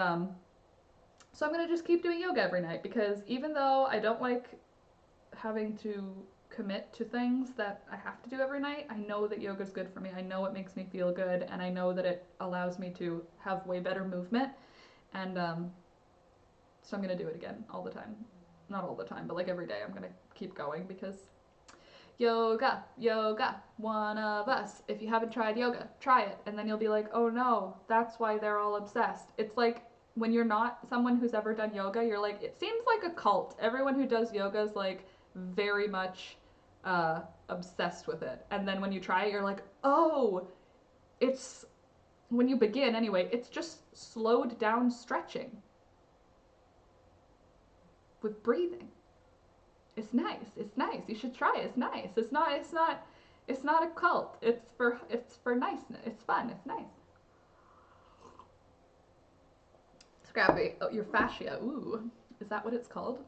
so I'm gonna just keep doing yoga every night because even though I don't like having to commit to things that I have to do every night, I know that yoga's good for me. I know it makes me feel good, and I know that it allows me to have way better movement. And so I'm gonna do it again all the time. Not all the time, but like every day I'm gonna keep going because yoga, one of us. If you haven't tried yoga, try it, and then you'll be like, oh no, that's why they're all obsessed. It's like when you're not someone who's ever done yoga, you're like, it seems like a cult. Everyone who does yoga is like very much obsessed with it, and then when you try it, you're like, oh, it's, when you begin anyway, it's just slowed down stretching with breathing. It's nice. It's nice. You should try it. It's nice. It's not It's not a cult. It's for niceness. It's fun. It's nice. Scrappy. Oh, your fascia. Ooh. Is that what it's called?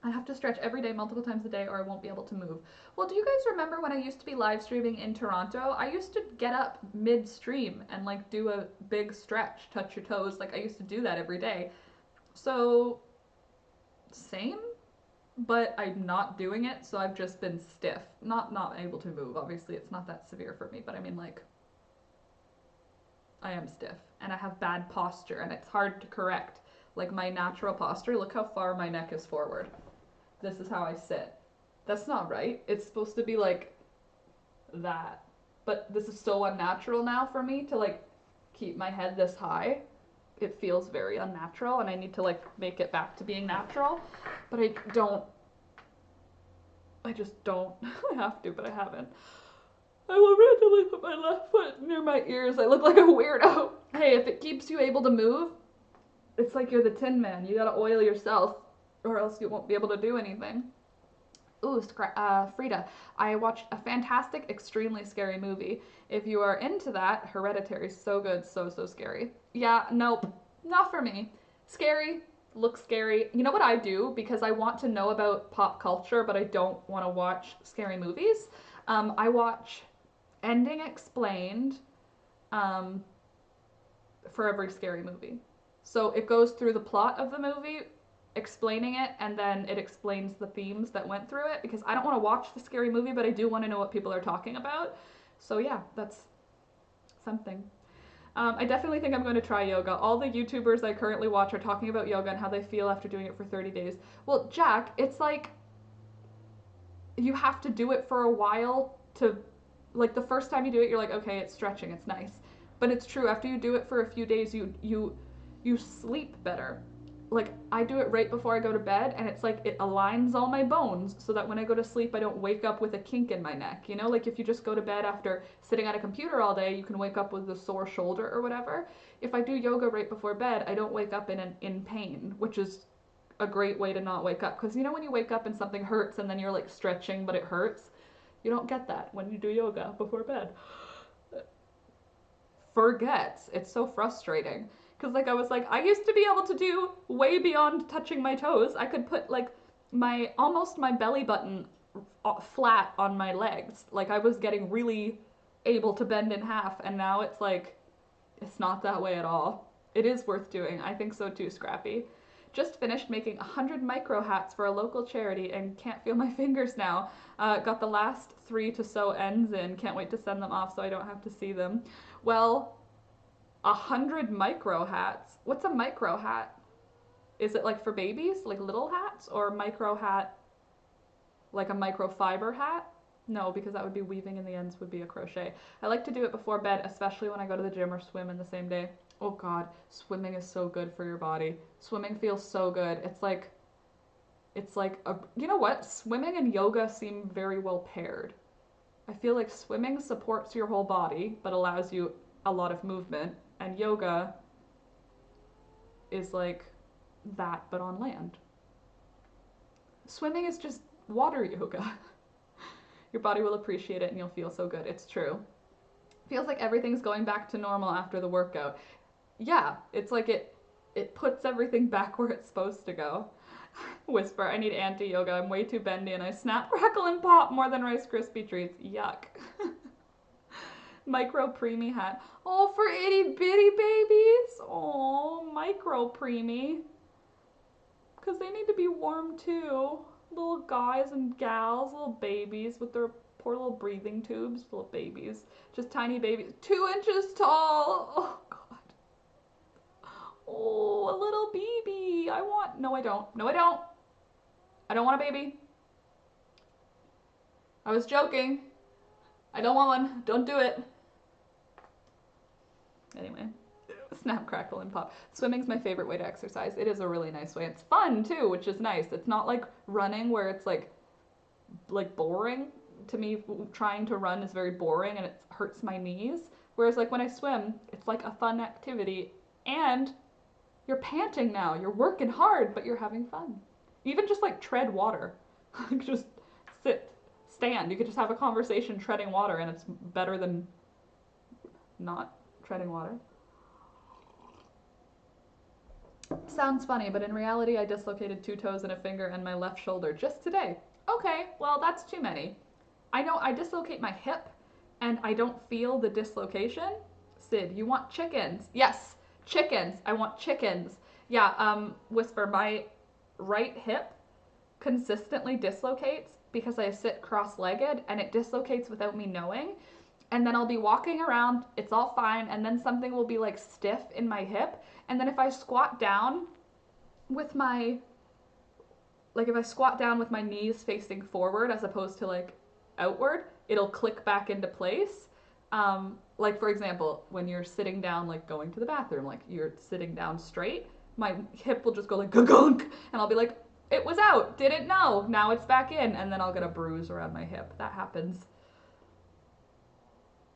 I have to stretch every day, multiple times a day, or I won't be able to move. Well, do you guys remember when I used to be live streaming in Toronto? I used to get up midstream and like do a big stretch, touch your toes. Like I used to do that every day. So, same, but I'm not doing it, so I've just been stiff. Not able to move. Obviously, it's not that severe for me, but I mean like I am stiff and I have bad posture and it's hard to correct. Like my natural posture, look how far my neck is forward. This is how I sit. That's not right. It's supposed to be like that. But this is so unnatural now for me to like keep my head this high. It feels very unnatural and I need to like make it back to being natural. But I just don't. I have to, but I haven't. I will randomly put my left foot near my ears. I look like a weirdo. Hey, if it keeps you able to move, it's like you're the Tin Man. You gotta oil yourself or else you won't be able to do anything. Ooh, Frida, I watched a fantastic, extremely scary movie. If you are into that, Hereditary is so good, so scary. Yeah, nope, not for me. Scary, looks scary. You know what I do? Because I want to know about pop culture, but I don't want to watch scary movies. I watch Ending Explained for every scary movie. So it goes through the plot of the movie, explaining it, and then it explains the themes that went through it, because I don't want to watch the scary movie, but I do want to know what people are talking about. So yeah, that's something. I definitely think I'm going to try yoga. All the YouTubers I currently watch are talking about yoga and how they feel after doing it for 30 days. Well, Jack, it's like you have to do it for a while to, like the first time you do it, you're like, okay, it's stretching, it's nice. But it's true, after you do it for a few days, you sleep better. Like I do it right before I go to bed and it's like it aligns all my bones so that when I go to sleep I don't wake up with a kink in my neck. You know, like if you just go to bed after sitting at a computer all day, you can wake up with a sore shoulder or whatever. If I do yoga right before bed, I don't wake up in pain, which is a great way to not wake up, because you know when you wake up and something hurts and then you're like stretching but it hurts? You don't get that when you do yoga before bed. Forgets. It's so frustrating. Because like I was like, I used to be able to do way beyond touching my toes. I could put like almost my belly button flat on my legs. Like I was getting really able to bend in half, and now it's like it's not that way at all. It is worth doing. I think so too, Scrappy. Just finished making 100 micro hats for a local charity and can't feel my fingers now. Got the last 3 to sew ends in. Can't wait to send them off so I don't have to see them. Well, 100 micro hats. What's a micro hat? Is it like for babies, like little hats, or micro hat like a microfiber hat? No, because that would be weaving and the ends would be a crochet. I like to do it before bed, especially when I go to the gym or swim in the same day. Oh god, swimming is so good for your body. Swimming feels so good. It's like you know what? Swimming and yoga seem very well paired. I feel like swimming supports your whole body but allows you a lot of movement, and yoga is like that but on land. Swimming is just water yoga. Your body will appreciate it and you'll feel so good. It's true. Feels like everything's going back to normal after the workout. Yeah, it's like it puts everything back where it's supposed to go. Whisper, I need anti-yoga. I'm way too bendy and I snap, crackle, and pop more than Rice Krispie treats. Yuck. Micro preemie hat. Oh, for itty bitty babies. Oh, micro preemie. Because they need to be warm too. Little guys and gals, little babies with their poor little breathing tubes. Little babies. Just tiny babies. 2 inches tall. Oh, God. Oh, a little baby. No, I don't. No, I don't. I don't want a baby. I was joking. I don't want one. Don't do it. Anyway. Snap, crackle, and pop. Swimming's my favorite way to exercise. It is a really nice way. It's fun too, which is nice. It's not like running where it's like boring. To me, trying to run is very boring and it hurts my knees. Whereas like when I swim, it's like a fun activity and you're panting now. You're working hard, but you're having fun. Even just like tread water. Just stand. You could just have a conversation treading water, and it's better than not treading water. Sounds funny, but in reality, I dislocated 2 toes and a finger and my left shoulder just today. Okay, well, that's too many. I know I dislocate my hip, and I don't feel the dislocation. Sid, you want chickens? Yes, chickens. I want chickens. Yeah, Whisper, my right hip consistently dislocates because I sit cross-legged, and it dislocates without me knowing. And then I'll be walking around, it's all fine, and then something will be like stiff in my hip. And then if I squat down with my, like if I squat down with my knees facing forward as opposed to like outward, it'll click back into place. Like for example, when you're sitting down, like going to the bathroom, like you're sitting down straight, my hip will just go like gunk, and I'll be like, it was out, didn't know, now it's back in, and then I'll get a bruise around my hip. That happens,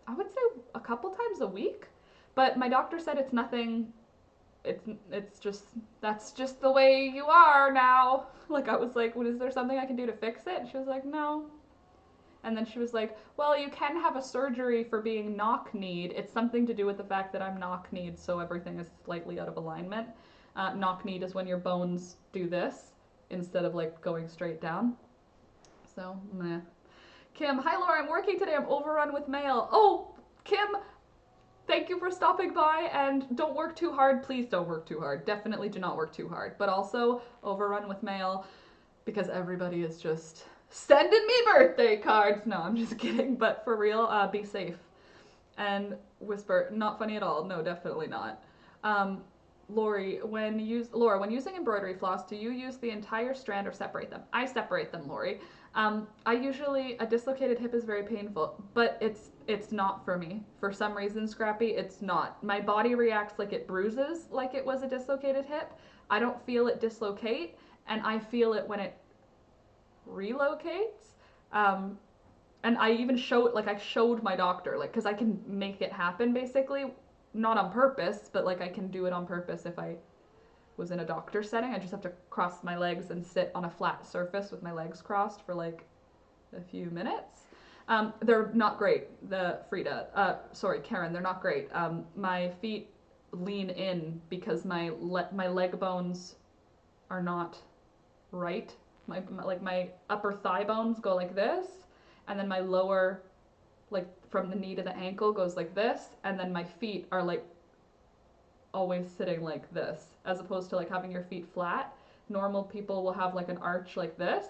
I would say, a couple times a week, but my doctor said it's nothing. It's just, that's just the way you are now. Like I was like, well, is there something I can do to fix it? And she was like, no. And then she was like, well, you can have a surgery for being knock-kneed. It's something to do with the fact that I'm knock-kneed, so everything is slightly out of alignment. Knock-kneed is when your bones do this instead of like going straight down. So, meh. Kim, hi Laura, I'm working today. I'm overrun with mail. Oh, Kim, thank you for stopping by, and don't work too hard. Please don't work too hard. Definitely do not work too hard. But also overrun with mail because everybody is just sending me birthday cards. No, I'm just kidding. But for real, be safe. And Whisper, not funny at all. No, definitely not. Laura, when using embroidery floss, do you use the entire strand or separate them? I separate them, Lori. I usually, a dislocated hip is very painful, but it's not for me. For some reason, Scrappy, it's not. My body reacts like it bruises like it was a dislocated hip. I don't feel it dislocate, and I feel it when it relocates. And I even I showed my doctor, like, because I can make it happen, basically. Not on purpose, but, like, I can do it on purpose if I was in a doctor setting. I just have to cross my legs and sit on a flat surface with my legs crossed for, like, a few minutes. They're not great, Karen, they're not great. My feet lean in because my leg bones are not right. My upper thigh bones go like this, and then my lower, like from the knee to the ankle, goes like this, and then my feet are like always sitting like this, as opposed to like having your feet flat. Normal people will have like an arch like this,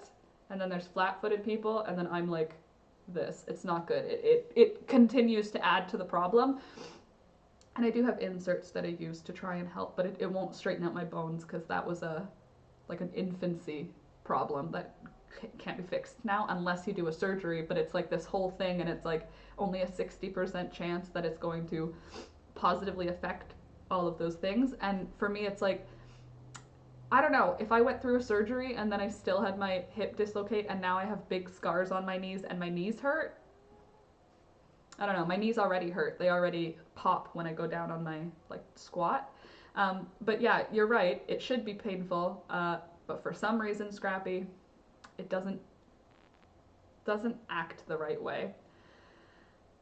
and then there's flat-footed people, and then I'm like this. It's not good. It continues to add to the problem. And I do have inserts that I use to try and help, but it won't straighten out my bones because that was an infancy problem that can't be fixed now unless you do a surgery. But it's like this whole thing, and it's like only a 60% chance that it's going to positively affect all of those things. And for me, it's like, I don't know, if I went through a surgery and then I still had my hip dislocate and now I have big scars on my knees and my knees hurt, I don't know, my knees already hurt. They already pop when I go down on my squat. But yeah, you're right, it should be painful, but for some reason, Scrappy, it doesn't act the right way.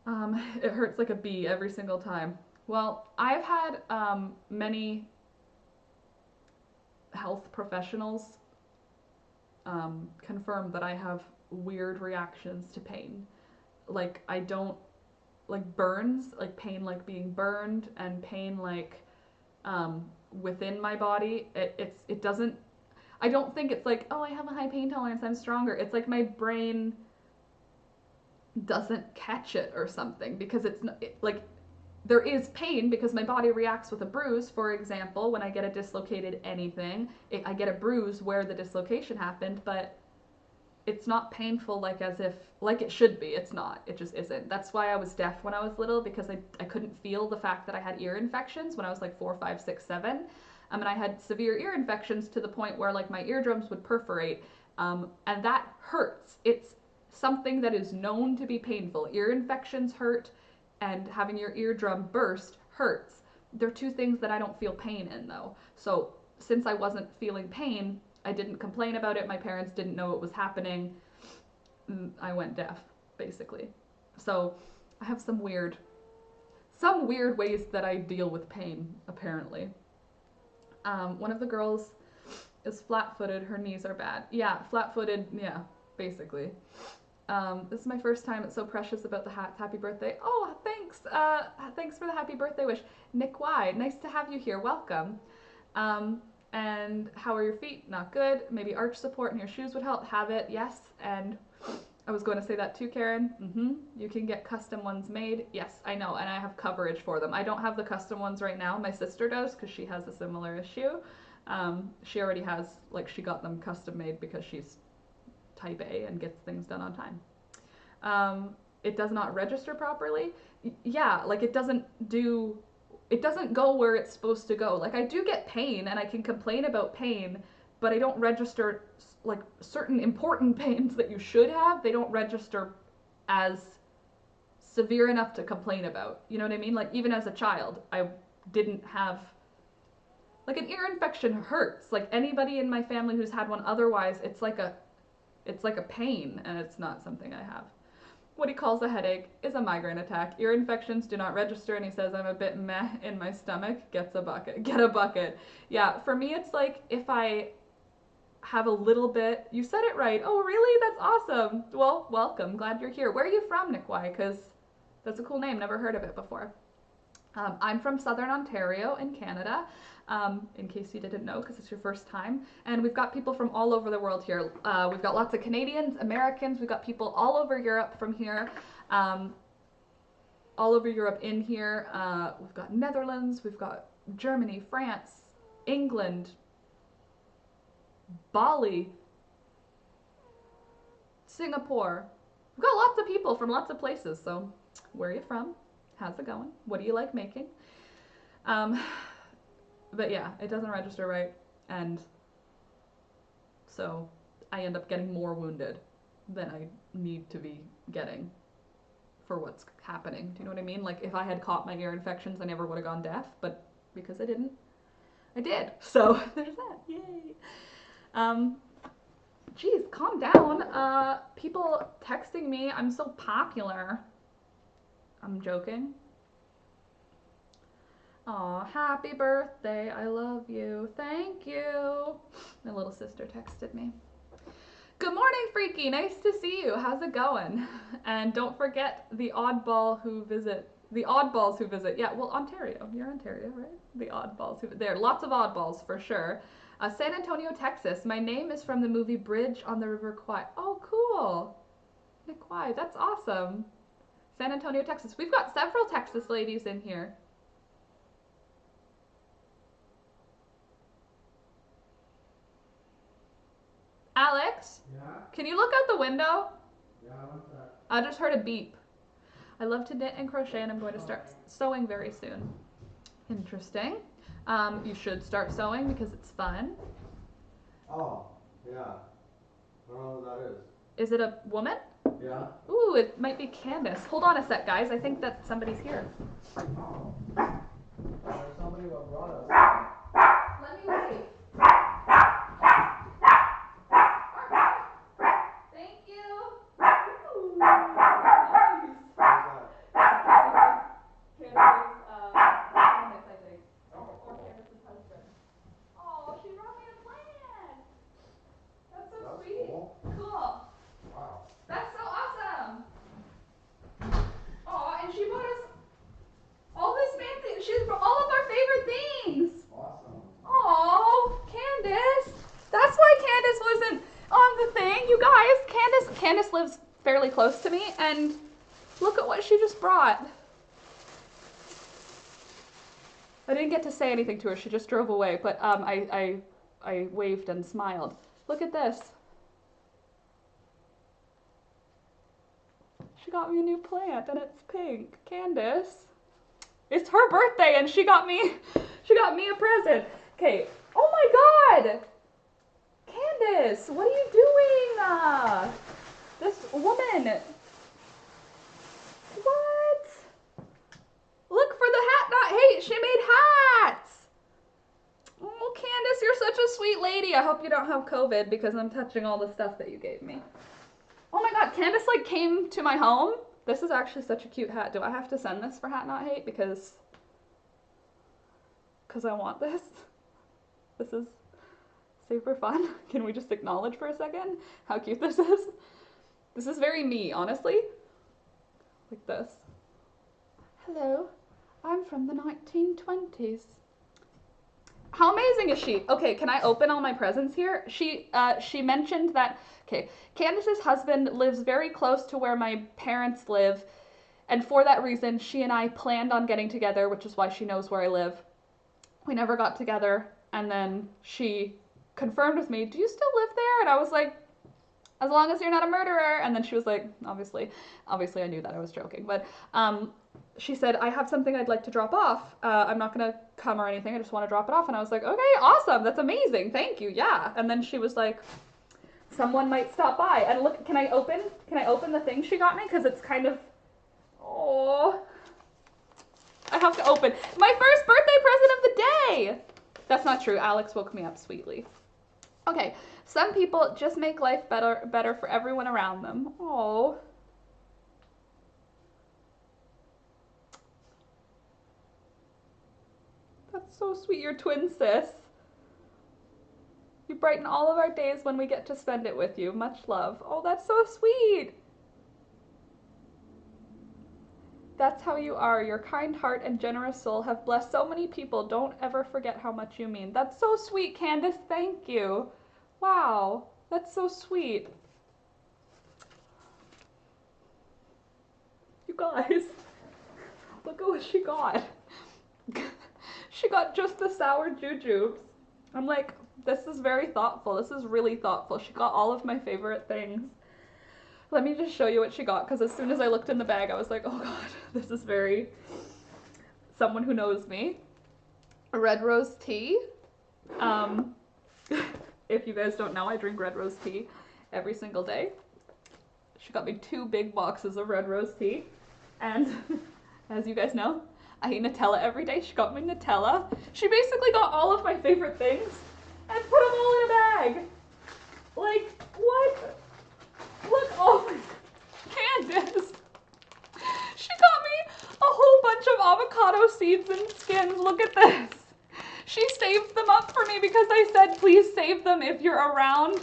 It hurts like a bee every single time. Well, I've had many health professionals confirm that I have weird reactions to pain. Like, I don't, like burns, like pain like being burned, and pain like within my body. It doesn't, I don't think it's like, oh, I have a high pain tolerance, I'm stronger. It's like my brain doesn't catch it or something, because it's not, like, there is pain because my body reacts with a bruise. For example, when I get a dislocated anything, I get a bruise where the dislocation happened, but it's not painful like it should be. It's not. It just isn't. That's why I was deaf when I was little, because I couldn't feel the fact that I had ear infections when I was like 4, 5, 6, 7. And I had severe ear infections to the point where like my eardrums would perforate, and that hurts. It's something that is known to be painful. Ear infections hurt, and having your eardrum burst hurts. They're two things that I don't feel pain in, though. So since I wasn't feeling pain, I didn't complain about it. My parents didn't know it was happening. I went deaf, basically. So I have some weird ways that I deal with pain, apparently. One of the girls is flat-footed. Her knees are bad. Yeah, flat-footed. Yeah, basically. This is my first time. It's so precious about the hats. Happy birthday. Oh, thanks. Thanks for the happy birthday wish. Nick Y, nice to have you here. Welcome. And how are your feet? Not good. Maybe arch support in your shoes would help. Have it. Yes. And I was going to say that too, Karen. You can get custom ones made. Yes, I know. And I have coverage for them. I don't have the custom ones right now. My sister does because she has a similar issue. She already has, like, she got them custom made because she's type A and gets things done on time. It does not register properly. Yeah, like it doesn't go where it's supposed to go. Like I do get pain and I can complain about pain, but I don't register like certain important pains that you should have. They don't register as severe enough to complain about. You know what I mean? Like even as a child, I didn't have like an ear infection hurts. Like anybody in my family who's had one otherwise, it's like a pain and it's not something I have. What he calls a headache is a migraine attack. Ear infections do not register, and he says I'm a bit meh in my stomach. Get a bucket. Yeah, for me it's like if I have a little bit. You said it right. Oh, really? That's awesome. Well, welcome. Glad you're here. Where are you from, Nick Y? Because that's a cool name. Never heard of it before. I'm from Southern Ontario in Canada, in case you didn't know, because it's your first time. And we've got people from all over the world here. We've got lots of Canadians, Americans. We've got people all over Europe from here, all over Europe in here. We've got Netherlands. We've got Germany, France, England, Bali, Singapore. We've got lots of people from lots of places. So where are you from? How's it going? What do you like making? But yeah, it doesn't register right, and so I end up getting more wounded than I need to be getting for what's happening. Do you know what I mean? Like if I had caught my ear infections, I never would have gone deaf, but because I didn't, I did. So there's that. Yay. Geez, calm down. People texting me, I'm so popular. I'm joking. Aw, happy birthday. I love you. Thank you. My little sister texted me. Good morning, Freaky. Nice to see you. How's it going? And don't forget the oddballs who visit. Yeah, well, Ontario. You're Ontario, right? The oddballs who there are lots of oddballs for sure. San Antonio, Texas. My name is from the movie Bridge on the River Kwai. Oh, cool. Nick Kwai. That's awesome. San Antonio, Texas. We've got several Texas ladies in here. Alex? Yeah? Can you look out the window? Yeah, what's that? I just heard a beep. I love to knit and crochet and I'm going to start sewing very soon. Interesting. You should start sewing because it's fun. Oh, yeah. I don't know who that is. Is it a woman? Yeah? Ooh, it might be Candace. Hold on a sec, guys. I think that somebody's here. Oh. There's somebody who brought us. Let me wait. Thank you. Ooh, nice. Who's that? Candace's, Candace, I think. Or Candace's husband. Oh, she brought me a plant. That's so That's sweet. cool. Cool. Wow. That's so awesome. Oh, and she brought us all this fancy. She's brought all of our favorite things. Awesome. Oh, Candace. That's why Candace wasn't on the thing. You guys, Candace lives fairly close to me, and look at what she just brought. I didn't get to say anything to her. She just drove away, but I waved and smiled. Look at this. She got me a new plant, and it's pink. Candace. It's her birthday, and she got me a present. Okay. Oh my God. Candace, what are you doing? This woman. What? Look for the hat not hate. She made hats. Oh, Candace, you're such a sweet lady. I hope you don't have COVID because I'm touching all the stuff that you gave me. Oh my god, Candace like came to my home. This is actually such a cute hat. Do I have to send this for Hat Not Hate? Because I want this. This is super fun. Can we just acknowledge for a second how cute this is? This is very me, honestly. Like this. Hello, I'm from the 1920s. How amazing is she? Okay, can I open all my presents here? She mentioned that, okay, Candace's husband lives very close to where my parents live, and for that reason, she and I planned on getting together, which is why she knows where I live. We never got together, and then she confirmed with me, do you still live there? And I was like, as long as you're not a murderer. And then she was like, obviously I knew that I was joking, but she said, I have something I'd like to drop off. I'm not gonna come or anything, I just want to drop it off. And I was like, okay, awesome, that's amazing, thank you, yeah. And then she was like, someone might stop by. And look, can I open the thing she got me? Because it's kind of, oh, I have to open. My first birthday present of the day! That's not true, Alex woke me up sweetly. Okay, some people just make life better for everyone around them. Oh. That's so sweet, your twin sis. You brighten all of our days when we get to spend it with you. Much love. Oh, that's so sweet. That's how you are. Your kind heart and generous soul have blessed so many people. Don't ever forget how much you mean. That's so sweet, Candace. Thank you. Wow, that's so sweet. You guys, look at what she got. She got just the sour jujubes. I'm like, this is very thoughtful. This is really thoughtful. She got all of my favorite things. Let me just show you what she got, because as soon as I looked in the bag, I was like, oh god, this is very someone who knows me. A red rose tea. If you guys don't know, I drink red rose tea every single day. She got me 2 big boxes of red rose tea. And as you guys know, I eat Nutella every day. She got me Nutella. She basically got all of my favorite things and put them all in a bag. Like, what? Look, oh my, Candace. She got me a whole bunch of avocado seeds and skins. Look at this. She saved them up for me because I said, please save them if you're around,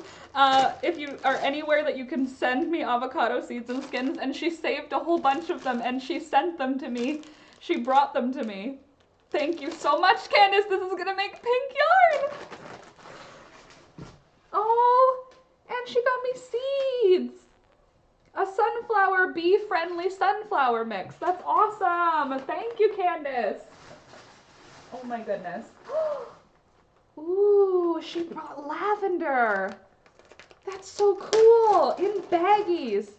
if you are anywhere that you can send me avocado seeds and skins. And she saved a whole bunch of them and she sent them to me. She brought them to me. Thank you so much, Candace. This is gonna make pink yarn. Oh, and she got me seeds. A sunflower, bee-friendly sunflower mix. That's awesome. Thank you, Candace. Oh my goodness. Ooh, she brought lavender. That's so cool. In baggies.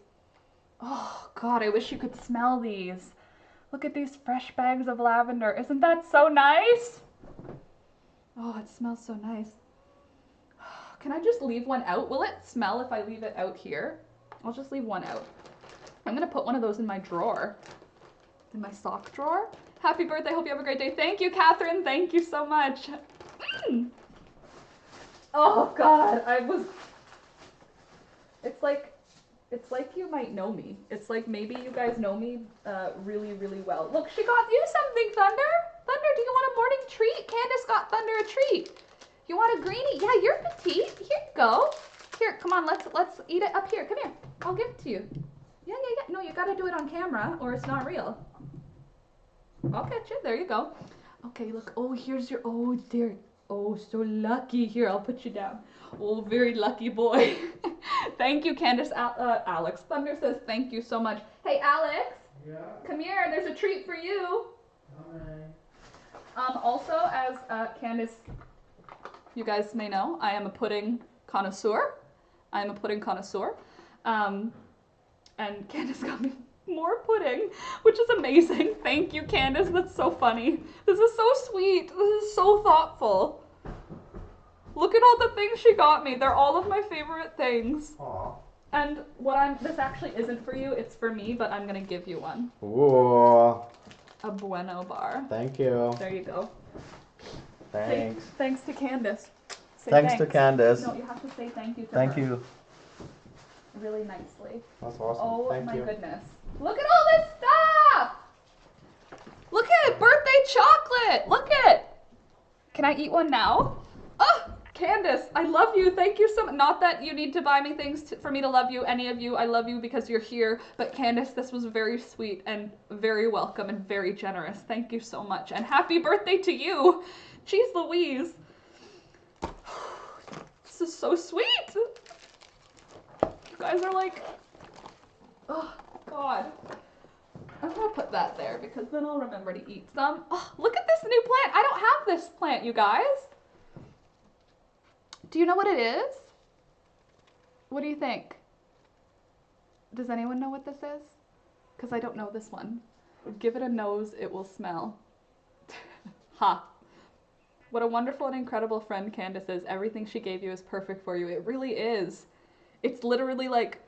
Oh god, I wish you could smell these. Look at these fresh bags of lavender. Isn't that so nice? Oh, it smells so nice. Can I just leave one out? Will it smell if I leave it out here? I'll just leave one out. I'm gonna put one of those in my drawer. In my sock drawer. Happy birthday, hope you have a great day. Thank you, Catherine, thank you so much. Oh God, it's like you might know me. It's like maybe you guys know me really, really well. Look, she got you something, Thunder. Thunder, do you want a morning treat? Candace got Thunder a treat. You want a greenie? Yeah, you're petite. Here you go. Here, come on, let's eat it up here. Come here, I'll give it to you. Yeah. No, you gotta do it on camera or it's not real. I'll catch it. There you go. Okay, look. Oh, here's your. Oh, there. Oh, so lucky. Here, I'll put you down. Oh, very lucky boy. Thank you, Candace. Alex. Thunder says thank you so much. Hey, Alex. Yeah? Come here. There's a treat for you. Okay. Also, as Candace, you guys may know, I am a pudding connoisseur. And Candace got me more pudding, which is amazing. Thank you, Candace. That's so funny. This is so sweet. This is so thoughtful. Look at all the things she got me. They're all of my favorite things. Aw. And this actually isn't for you, it's for me, but I'm gonna give you one. Ooh. A Bueno bar. Thank you. There you go. Thanks. Thanks to Candace. Say Thanks to Candace. No, you have to say thank you to her. Thank you. really nicely. That's awesome. Oh Thank my you. goodness. Look at all this stuff! Look at it, birthday chocolate! Look at it! Can I eat one now? Oh, Candace, I love you. Thank you so much. Not that you need to buy me things for me to love you, any of you. I love you because you're here. But Candace, this was very sweet and very welcome and very generous. Thank you so much. And happy birthday to you. Jeez Louise. This is so sweet. You guys are like, oh God. I'm gonna put that there because then I'll remember to eat some. Oh, look at this new plant. I don't have this plant, you guys. Do you know what it is? What do you think? Does anyone know what this is? Because I don't know this one. Give it a nose, it will smell. Ha. What a wonderful and incredible friend Candace is. Everything she gave you is perfect for you. It really is. It's literally like,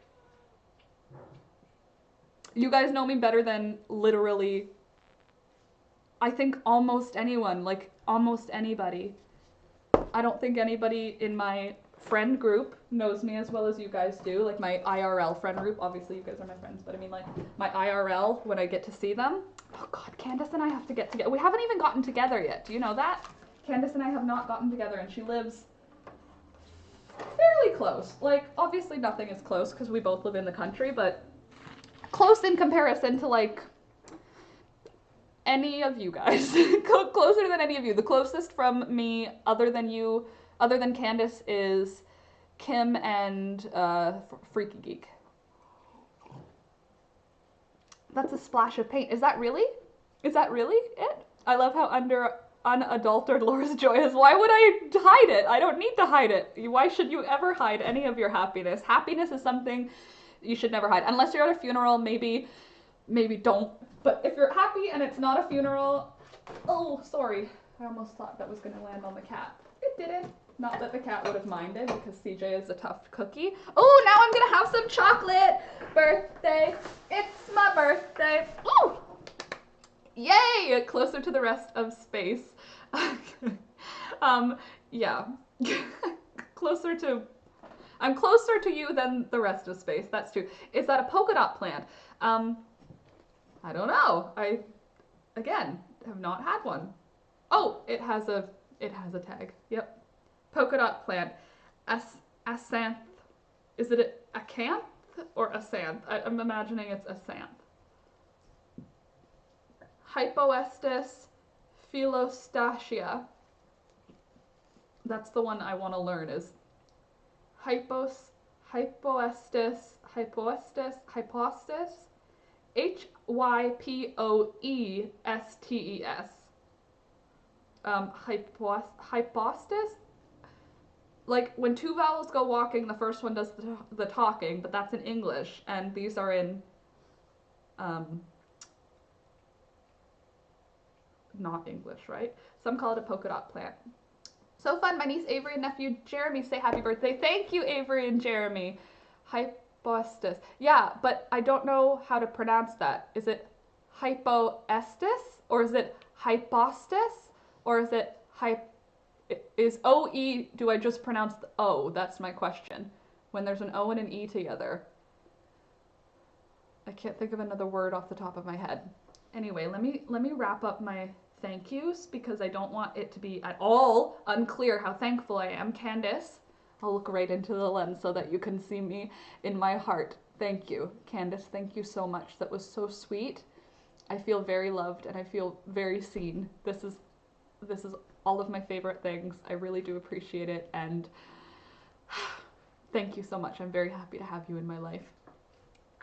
you guys know me better than literally, I think almost anyone, like almost anybody. I don't think anybody in my friend group knows me as well as you guys do, like my IRL friend group. Obviously you guys are my friends, but I mean like my IRL when I get to see them. Oh God, Candace and I have to get together. We haven't even gotten together yet. Do you know that? Candace and I have not gotten together, and she lives fairly close. Like obviously nothing is close because we both live in the country, but close in comparison to like any of you guys. Closer than any of you. The closest from me, other than you, other than Candace, is Kim and Freaky Geek. That's a splash of paint. Is that really? Is that really it? I love how unadulterated Laura's joy is. Why would I hide it? I don't need to hide it. Why should you ever hide any of your happiness? Happiness is something you should never hide. Unless you're at a funeral, maybe don't. But if you're happy and it's not a funeral, oh, sorry. I almost thought that was going to land on the cat. It didn't. Not that the cat would have minded because CJ is a tough cookie. Oh, now I'm going to have some chocolate. Birthday. It's my birthday. Ooh. Yay! Closer to the rest of space. Yeah. I'm closer to you than the rest of space. That's true. Is that a polka dot plant? I don't know. I, again, have not had one. Oh, it has a tag. Yep. Polka dot plant. Acanth. Is it a acanth or acanth? I'm imagining it's acanth. Hypoestis philostatia. That's the one I want to learn is hypoestis. Hypoestes. Hypostis? Like when two vowels go walking, the first one does the talking, but that's in English, and these are in not English, right? Some call it a polka dot plant. So fun. My niece Avery and nephew Jeremy say happy birthday. Thank you, Avery and Jeremy. Hypoestis. Yeah, but I don't know how to pronounce that. Is it hypoestis or is it hypostis or is it is O-E, do I just pronounce the O? That's my question. When there's an O and an E together. I can't think of another word off the top of my head. Anyway, let me wrap up my thank yous because I don't want it to be at all unclear how thankful I am. Candace, I'll look right into the lens so that you can see me in my heart. Thank you. Candace, thank you so much. That was so sweet. I feel very loved and I feel very seen. This is all of my favorite things. I really do appreciate it, and thank you so much. I'm very happy to have you in my life.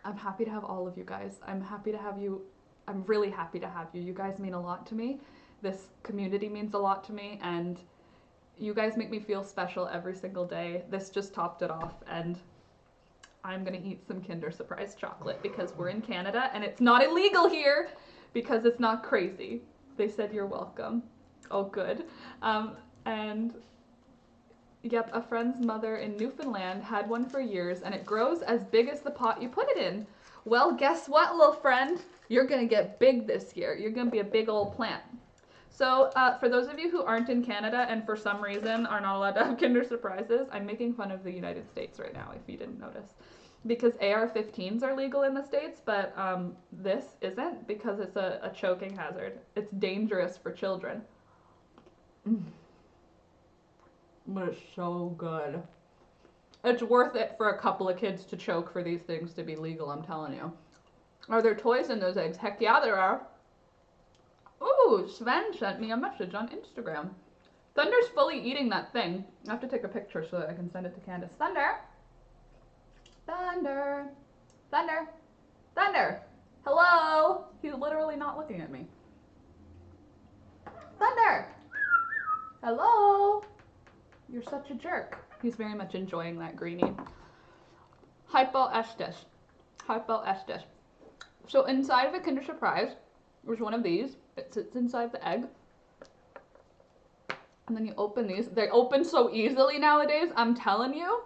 I'm happy to have all of you guys. I'm happy to have you. I'm really happy to have you. You guys mean a lot to me. This community means a lot to me, and you guys make me feel special every single day. This just topped it off, and I'm gonna eat some Kinder Surprise chocolate because we're in Canada and it's not illegal here because it's not crazy. They said you're welcome. Oh, good. And yep, a friend's mother in Newfoundland had one for years and it grows as big as the pot you put it in. Well, guess what, little friend? You're gonna get big this year. You're gonna be a big old plant. So for those of you who aren't in Canada and for some reason are not allowed to have Kinder Surprises, I'm making fun of the United States right now, if you didn't notice. because AR-15s are legal in the States, but this isn't because it's a choking hazard. It's dangerous for children. But it's so good. It's worth it for a couple of kids to choke for these things to be legal, I'm telling you. Are there toys in those eggs? Heck yeah, there are. Ooh, Sven sent me a message on Instagram. Thunder's fully eating that thing. I have to take a picture so that I can send it to Candace. Thunder! Thunder! Thunder! Thunder! Hello! He's literally not looking at me. Thunder! Hello! You're such a jerk. He's very much enjoying that greenie. Hypo estes. Hypo estes. So inside of a Kinder Surprise, there's one of these. It sits inside the egg. And then you open these. They open so easily nowadays, I'm telling you.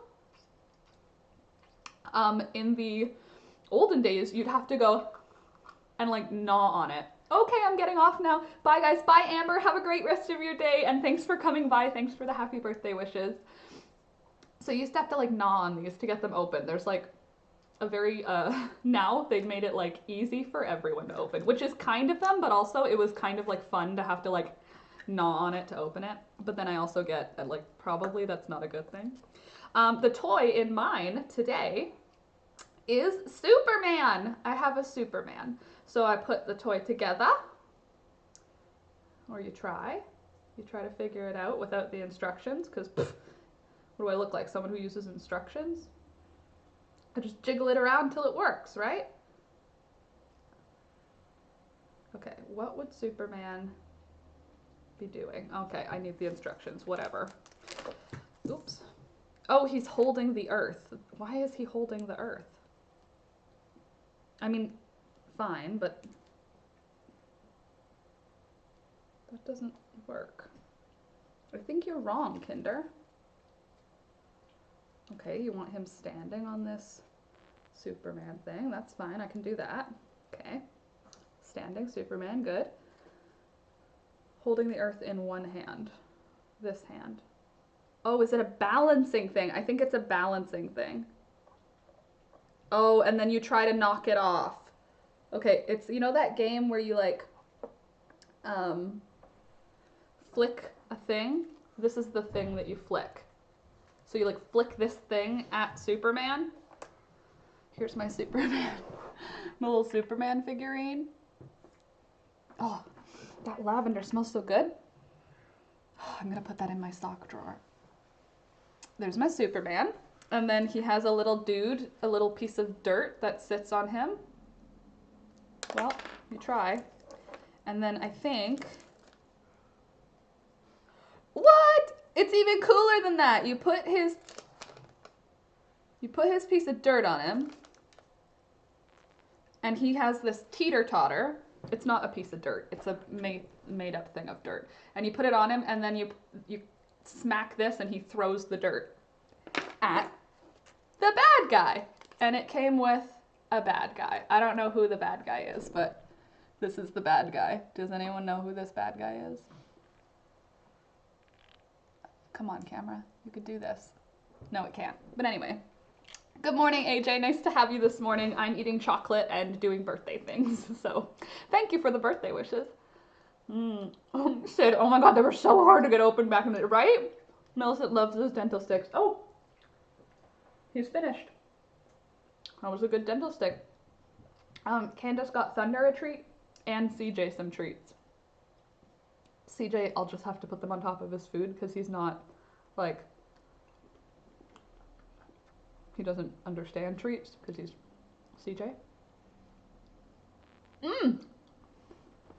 In the olden days, you'd have to go and like gnaw on it. Okay, I'm getting off now. Bye guys. Bye Amber. Have a great rest of your day. And thanks for coming by. Thanks for the happy birthday wishes. So you used to have to like gnaw on these to get them open. There's like a very, now they've made it like easy for everyone to open, which is kind of them, but also it was kind of like fun to have to like gnaw on it to open it. But then I also get that like probably that's not a good thing. The toy in mine today is Superman. I have a Superman. So I put the toy together, or you try to figure it out without the instructions, because what do I look like? Someone who uses instructions? I just jiggle it around till it works, right? Okay, what would Superman be doing? Okay, I need the instructions, whatever. Oops. Oh, he's holding the earth. Why is he holding the earth? I mean, fine, but that doesn't work. I think you're wrong, Kinder. Okay, you want him standing on this Superman thing. That's fine, I can do that. Okay. Standing Superman, good. Holding the earth in one hand. This hand. Oh, is it a balancing thing? I think it's a balancing thing. Oh, and then you try to knock it off. Okay, it's, you know that game where you like, flick a thing? This is the thing that you flick. So you like flick this thing at Superman. Here's my Superman. My little Superman figurine. Oh, that lavender smells so good. Oh, I'm gonna put that in my sock drawer. There's my Superman. And then he has a little dude, a little piece of dirt that sits on him. Well, you try. And then I think... What? It's even cooler than that. You put his piece of dirt on him. And he has this teeter-totter. It's not a piece of dirt. It's a made up thing of dirt. And you put it on him, and then you smack this, and he throws the dirt at the bad guy. And it came with a bad guy. I don't know who the bad guy is, but this is the bad guy. Does anyone know who this bad guy is? Come on, camera. You could do this. No, it can't. But anyway. Good morning, AJ. Nice to have you this morning. I'm eating chocolate and doing birthday things. So thank you for the birthday wishes. Sid, oh my god, they were so hard to get open back in the day, right? Millicent loves those dental sticks. Oh, he's finished. That was a good dental stick. Candace got Thunder a treat and CJ some treats. CJ, I'll just have to put them on top of his food because he's not, like, he doesn't understand treats because he's CJ.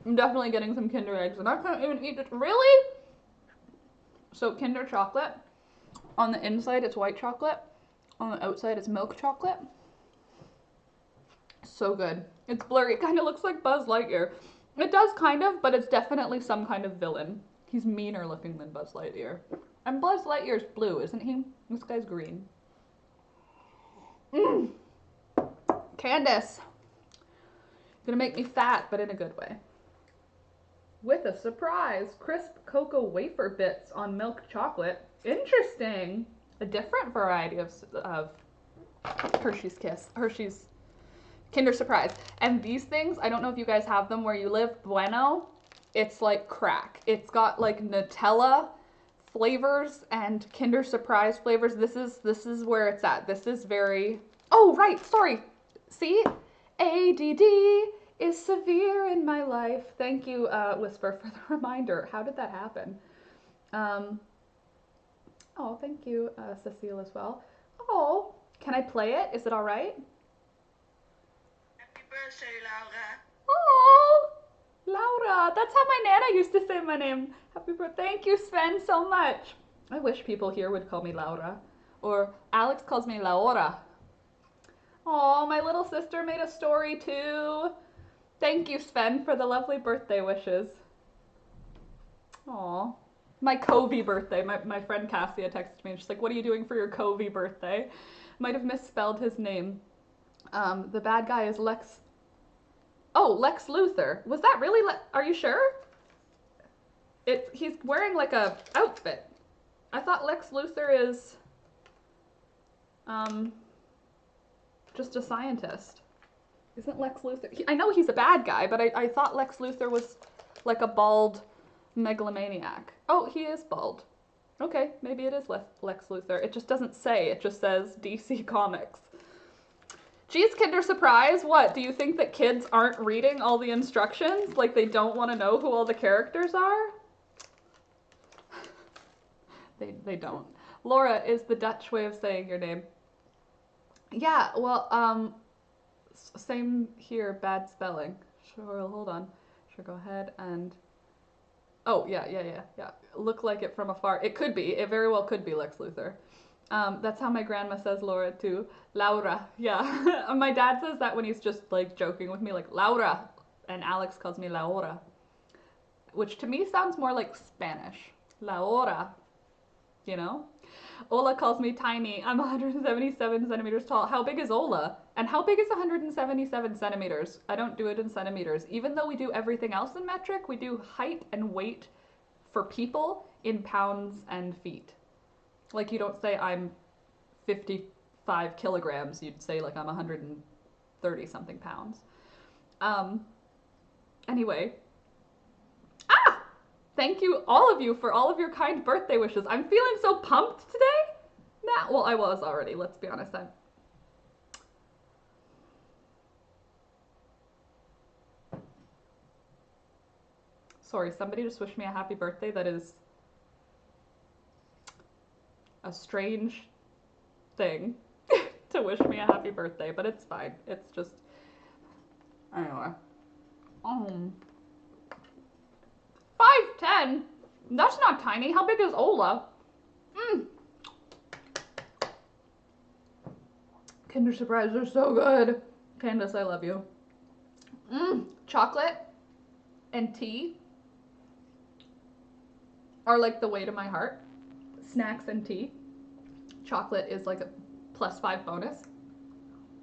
I'm definitely getting some Kinder eggs and I can't even eat it. Really? So Kinder chocolate, on the inside it's white chocolate, on the outside it's milk chocolate. So good. It's blurry. It kind of looks like Buzz Lightyear. It does kind of, but it's definitely some kind of villain. He's meaner looking than Buzz Lightyear. And Buzz Lightyear's blue, isn't he? This guy's green. Candace. Gonna make me fat, but in a good way. With a surprise. Crisp cocoa wafer bits on milk chocolate. Interesting. A different variety of Hershey's Kiss, Hershey's Kinder Surprise. And these things, I don't know if you guys have them where you live, Bueno, it's like crack. It's got like Nutella flavors and Kinder Surprise flavors. This is where it's at. This is very, oh right, sorry. See? ADD is severe in my life. Thank you, Whisper, for the reminder. How did that happen? Oh, thank you, Cecile, as well. Oh, can I play it? Is it all right? Happy birthday, Laura. Oh, Laura. That's how my Nana used to say my name. Happy birthday. Thank you, Sven, so much. I wish people here would call me Laura. Or Alex calls me Laura. Oh, my little sister made a story too. Thank you, Sven, for the lovely birthday wishes. Aw. My Covey birthday. My friend Cassia texted me and she's like, what are you doing for your Covey birthday? Might have misspelled his name. The bad guy is Lex. Oh, Lex Luthor. Was that really are you sure? He's wearing like a outfit. I thought Lex Luthor is just a scientist. Isn't Lex Luthor? I know he's a bad guy, but I thought Lex Luthor was like a bald megalomaniac. Oh, he is bald. Okay, maybe it is Lex Luthor. It just doesn't say. It just says DC Comics. Geez, Kinder Surprise, what? Do you think that kids aren't reading all the instructions? Like they don't want to know who all the characters are? They don't. Laura is the Dutch way of saying your name. Yeah, well, same here, bad spelling. Sure, hold on. Sure, go ahead and... Oh, yeah. Look like it from afar. It could be. It very well could be Lex Luthor. That's how my grandma says Laura too. Laura, yeah. My dad says that when he's just like joking with me, like Laura. And Alex calls me Laura. Which to me sounds more like Spanish. Laura. You know? Ola calls me tiny. I'm 177 centimeters tall. How big is Ola? And how big is 177 centimeters? I don't do it in centimeters. Even though we do everything else in metric, we do height and weight for people in pounds and feet. Like you don't say I'm 55 kilograms. You'd say like I'm 130 something pounds. Anyway. Ah! Thank you, all of you, for all of your kind birthday wishes. I'm feeling so pumped today. Nah, well, I was already, let's be honest. Sorry, somebody just wished me a happy birthday. That is a strange thing to wish me a happy birthday, but it's fine. It's just, anyway. 5'10"? That's not tiny. How big is Ola? Kinder Surprise are so good. Candace, I love you. Chocolate and tea are like the way to my heart. Snacks and tea. Chocolate is like a +5 bonus.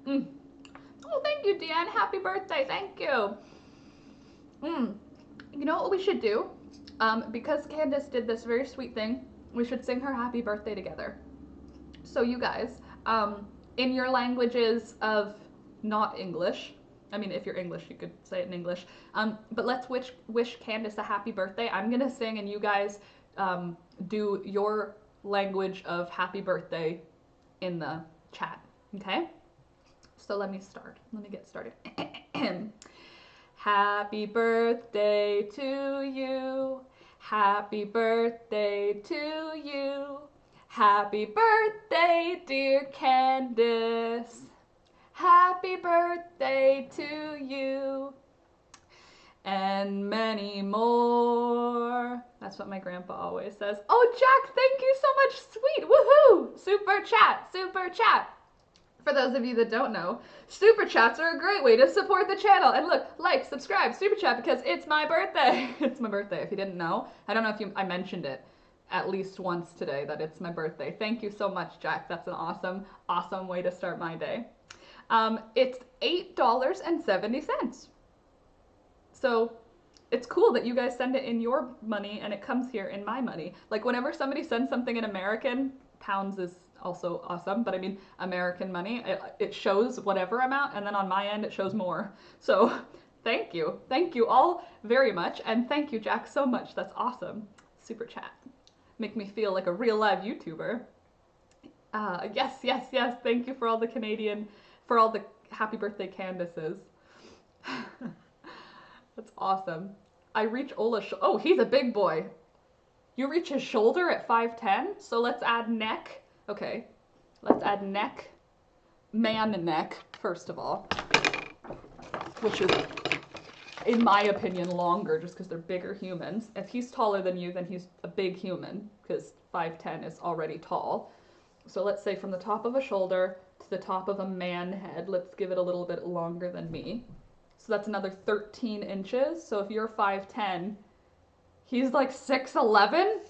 Oh, thank you, Deanne. Happy birthday. Thank you. You know what we should do? Because Candace did this very sweet thing, we should sing her happy birthday together. So you guys, in your languages of not English, I mean, if you're English, you could say it in English, but let's wish Candace a happy birthday. I'm gonna sing and you guys do your language of happy birthday in the chat, okay? So let me get started. Happy birthday to you. Happy birthday to you. Happy birthday, dear Candace. Happy birthday to you. And many more. That's what my grandpa always says. Oh, Jack, thank you so much. Sweet. Woohoo. Super chat. Super chat. For those of you that don't know, super chats are a great way to support the channel. And look, like, subscribe, super chat, because it's my birthday. It's my birthday. If you didn't know, I don't know if I mentioned it at least once today that it's my birthday. Thank you so much, Jack. That's an awesome, awesome way to start my day. It's $8.70. So it's cool that you guys send it in your money and it comes here in my money. Like whenever somebody sends something in American, pounds is also awesome. But I mean, American money, it shows whatever amount, and then on my end, it shows more. So thank you. Thank you all very much. And thank you, Jack, so much. That's awesome. Super chat. Make me feel like a real live YouTuber. Yes, yes, yes. Thank you for all the for all the happy birthday Candaces. That's awesome. I reach Ola's oh, he's a big boy. You reach his shoulder at 5'10", so let's add neck. Okay, let's add neck, man neck, first of all, which is, in my opinion, longer just because they're bigger humans. If he's taller than you, then he's a big human because 5'10" is already tall. So let's say from the top of a shoulder to the top of a man head, let's give it a little bit longer than me. So that's another 13 inches. So if you're 5'10", he's like 6'11".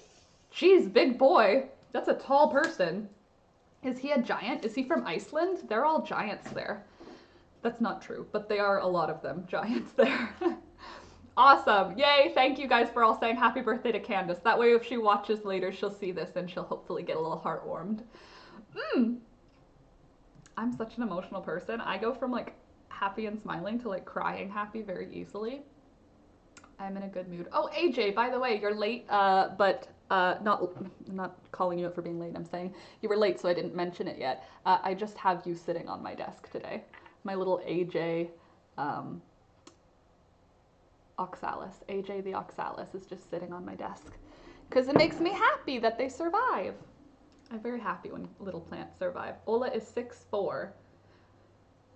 Jeez, big boy. That's a tall person. Is he a giant? Is he from Iceland? They're all giants there. That's not true, but they are, a lot of them, giants there. Awesome. Yay. Thank you guys for all saying happy birthday to Candace. That way if she watches later, she'll see this and she'll hopefully get a little heart warmed. I'm such an emotional person. I go from like happy and smiling to like crying happy very easily. I'm in a good mood. Oh, AJ, by the way, you're late, but not calling you out for being late. I'm saying you were late, so I didn't mention it yet. I just have you sitting on my desk today. My little AJ oxalis. AJ the oxalis is just sitting on my desk because it makes me happy that they survive. I'm very happy when little plants survive. Ola is 6'4".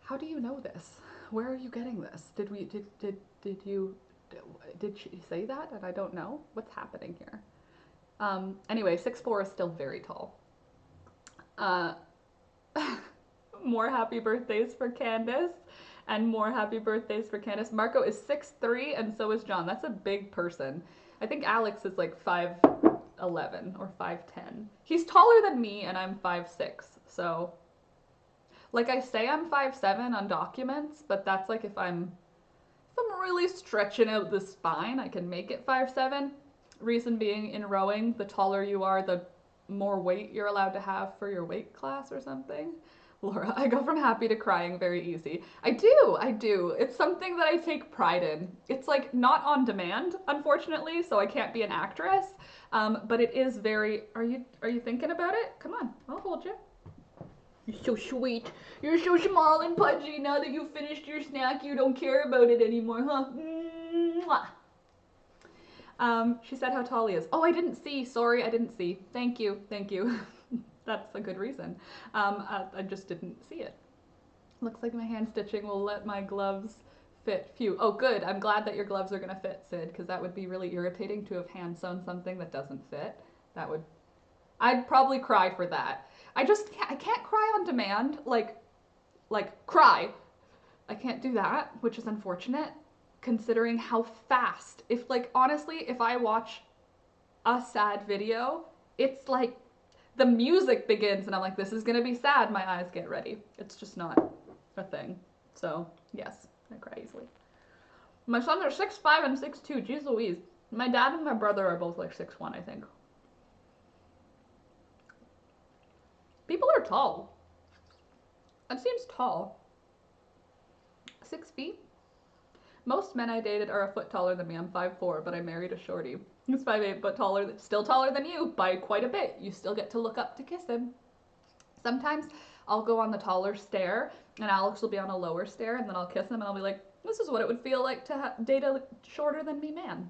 How do you know this? Where are you getting this? Did she say that and I don't know? What's happening here? Anyway, 6'4" is still very tall. More happy birthdays for Candace and more happy birthdays for Candace. Marco is 6'3" and so is John. That's a big person. I think Alex is like 5'11" or 5'10". He's taller than me and I'm 5'6". So like I say I'm 5'7" on documents, but that's like if I'm really stretching out the spine, I can make it 5'7". Reason being, in rowing, the taller you are, the more weight you're allowed to have for your weight class or something. Laura, I go from happy to crying very easy. I do. It's something that I take pride in. It's like not on demand, unfortunately, so I can't be an actress. But it is very, are you thinking about it? Come on, I'll hold you. You're so sweet. You're so small and pudgy. Now that you've finished your snack, you don't care about it anymore, huh? Mwah. She said how tall he is. Oh, I didn't see. Sorry, I didn't see. Thank you. That's a good reason. I just didn't see it. Looks like my hand stitching will let my gloves fit. Phew. Oh, good. I'm glad that your gloves are going to fit, Sid, because that would be really irritating to have hand sewn something that doesn't fit. I'd probably cry for that. I can't cry on demand, like cry. I can't do that, which is unfortunate, considering how fast, honestly, if I watch a sad video, it's like the music begins and I'm like, this is gonna be sad, my eyes get ready. It's just not a thing. So, yes, I cry easily. My sons are 6'5" and 6'2", geez Louise. My dad and my brother are both like 6'1", I think. People are tall. That seems tall. 6 feet? Most men I dated are a foot taller than me. I'm 5'4", but I married a shorty. He's 5'8", but still taller than you by quite a bit. You still get to look up to kiss him. Sometimes I'll go on the taller stair, and Alex will be on a lower stair, and then I'll kiss him, and I'll be like, this is what it would feel like to date a shorter than me man.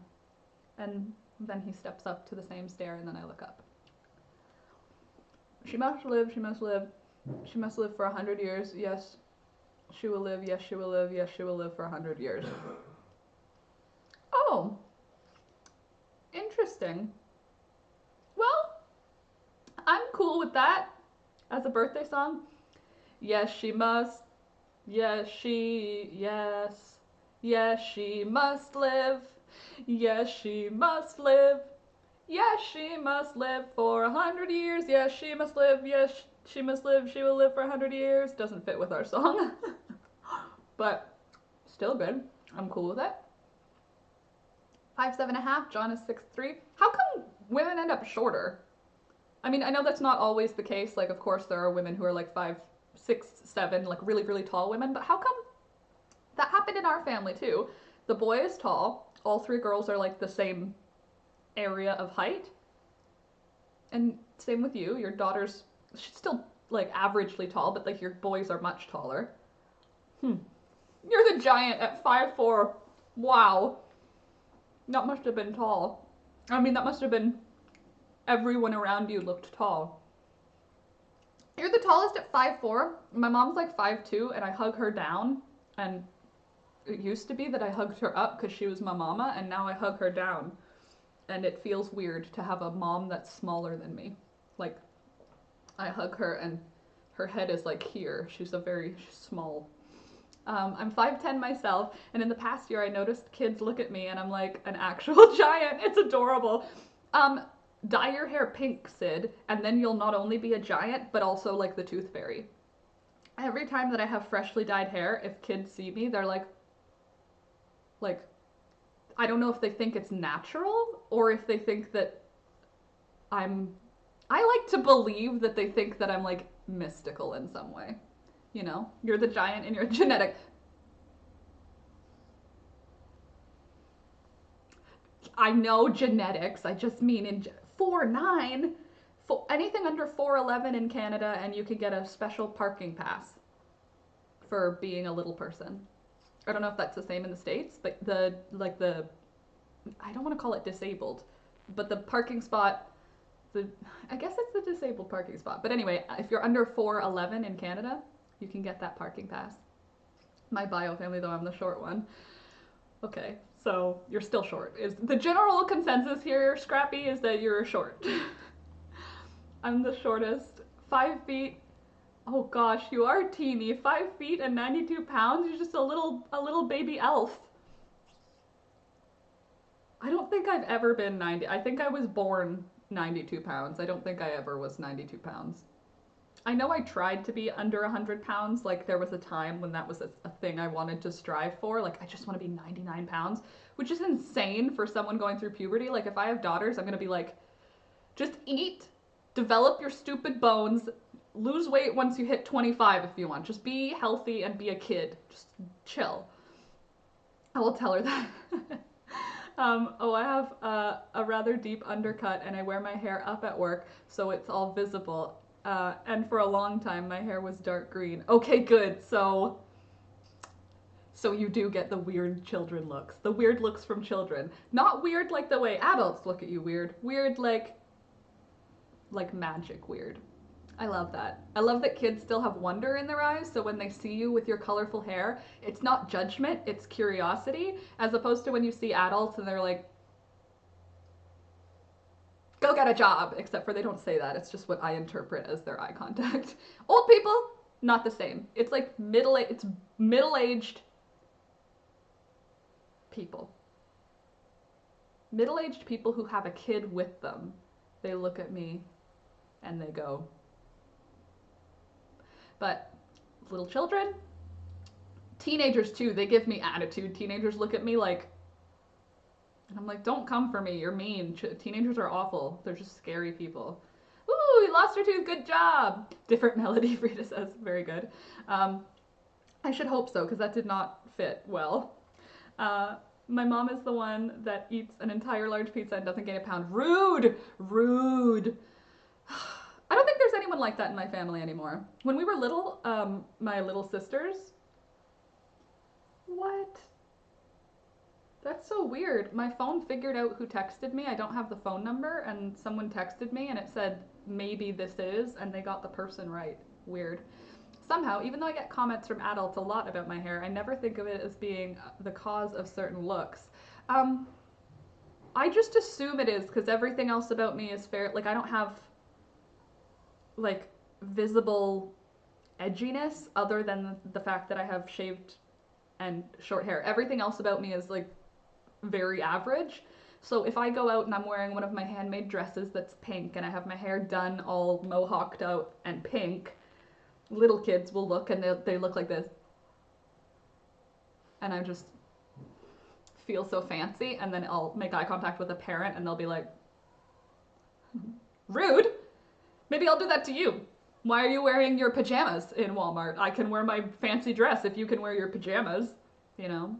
And then he steps up to the same stair, and then I look up. She must live, she must live. She must live for 100 years. Yes, she will live. Yes, she will live. Yes, she will live for 100 years. Oh, interesting. Well, I'm cool with that as a birthday song. Yes, she must. Yes, yes. Yes, she must live. Yes, she must live. Yes, she must live for 100 years. Yes, she must live. Yes, she must live. She will live for 100 years. Doesn't fit with our song. But still good. I'm cool with it. 5'7.5". John is 6'3". How come women end up shorter? I mean, I know that's not always the case. Like, of course, there are women who are like 5'6", 7", like really, really tall women. But how come that happened in our family too? The boy is tall. All three girls are like the same area of height. And same with you. Your daughter's, she's still like averagely tall, but like your boys are much taller. You're the giant at 5'4". Wow. That must have been tall. I mean, that must have been everyone around you looked tall. You're the tallest at 5'4". My mom's like 5'2", and I hug her down. And it used to be that I hugged her up because she was my mama, and now I hug her down. And it feels weird to have a mom that's smaller than me. Like, I hug her and her head is like here. She's small. I'm 5'10" myself, and in the past year I noticed kids look at me and I'm like an actual giant. It's adorable. Dye your hair pink, Sid, and then you'll not only be a giant, but also like the tooth fairy. Every time that I have freshly dyed hair, if kids see me, they're like, I don't know if they think it's natural or if they think that I like to believe that they think that I'm like mystical in some way. You know, you're the giant and you're genetic. I know genetics. I just mean in 4'9", anything under 4'11" in Canada, and you can get a special parking pass for being a little person. I don't know if that's the same in the States, but I don't want to call it disabled, but the parking spot, I guess it's the disabled parking spot. But anyway, if you're under 4'11" in Canada, you can get that parking pass. My bio family, though, I'm the short one. Okay, so you're still short. Is the general consensus here, Scrappy, is that you're short. I'm the shortest. 5 feet. Oh gosh, you are teeny. 5 feet and 92 pounds. You're just a little baby elf. I don't think I've ever been 90. I think I was born 92 pounds. I don't think I ever was 92 pounds. I know I tried to be under 100 pounds. Like, there was a time when that was a thing I wanted to strive for. Like, I just want to be 99 pounds, which is insane for someone going through puberty. Like, if I have daughters, I'm going to be like, just eat, develop your stupid bones, lose weight once you hit 25 if you want. Just be healthy and be a kid. Just chill. I will tell her that. I have a rather deep undercut and I wear my hair up at work so it's all visible. And for a long time, my hair was dark green. Okay, good. So you do get the weird children looks. The weird looks from children. Not weird like the way adults look at you weird. Weird like magic weird. I love that. I love that kids still have wonder in their eyes, so when they see you with your colorful hair, it's not judgment, it's curiosity, as opposed to when you see adults and they're like, go get a job, except for they don't say that. It's just what I interpret as their eye contact. Old people, not the same. It's like middle-aged people. Middle-aged people who have a kid with them. They look at me and they go. But little children, teenagers too, they give me attitude. Teenagers look at me like, and I'm like, don't come for me, you're mean. Teenagers are awful. They're just scary people. Ooh, you lost your tooth, good job. Different melody, Frida says, very good. I should hope so, because that did not fit well. My mom is the one that eats an entire large pizza and doesn't gain a pound. Rude! Rude! I don't think there's anyone like that in my family anymore. When we were little, my little sisters... What? That's so weird. My phone figured out who texted me. I don't have the phone number, and someone texted me and it said, maybe this is, and they got the person right. Weird. Somehow, even though I get comments from adults a lot about my hair, I never think of it as being the cause of certain looks. I just assume it is, because everything else about me is fair. Like, I don't have, like, visible edginess other than the fact that I have shaved and short hair. Everything else about me is, like, very average. So if I go out and I'm wearing one of my handmade dresses that's pink and I have my hair done all mohawked out and pink, little kids will look and they look like this. And I just feel so fancy, and then I'll make eye contact with a parent and they'll be like, rude. Maybe I'll do that to you. Why are you wearing your pajamas in Walmart? I can wear my fancy dress if you can wear your pajamas, you know?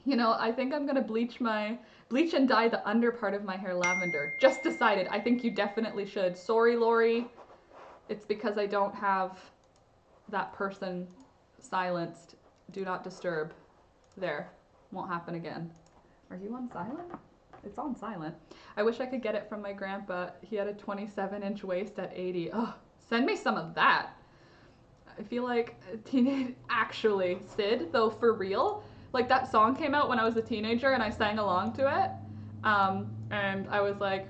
I think I'm gonna bleach and dye the under part of my hair lavender. Just decided. I think you definitely should. Sorry, Lori. It's because I don't have that person silenced. Do not disturb. There. Won't happen again. Are you on silent? It's on silent. I wish I could get it from my grandpa. He had a 27-inch waist at 80. Oh, send me some of that. I feel like actually, Sid, though, for real, like that song came out when I was a teenager and I sang along to it. And I was like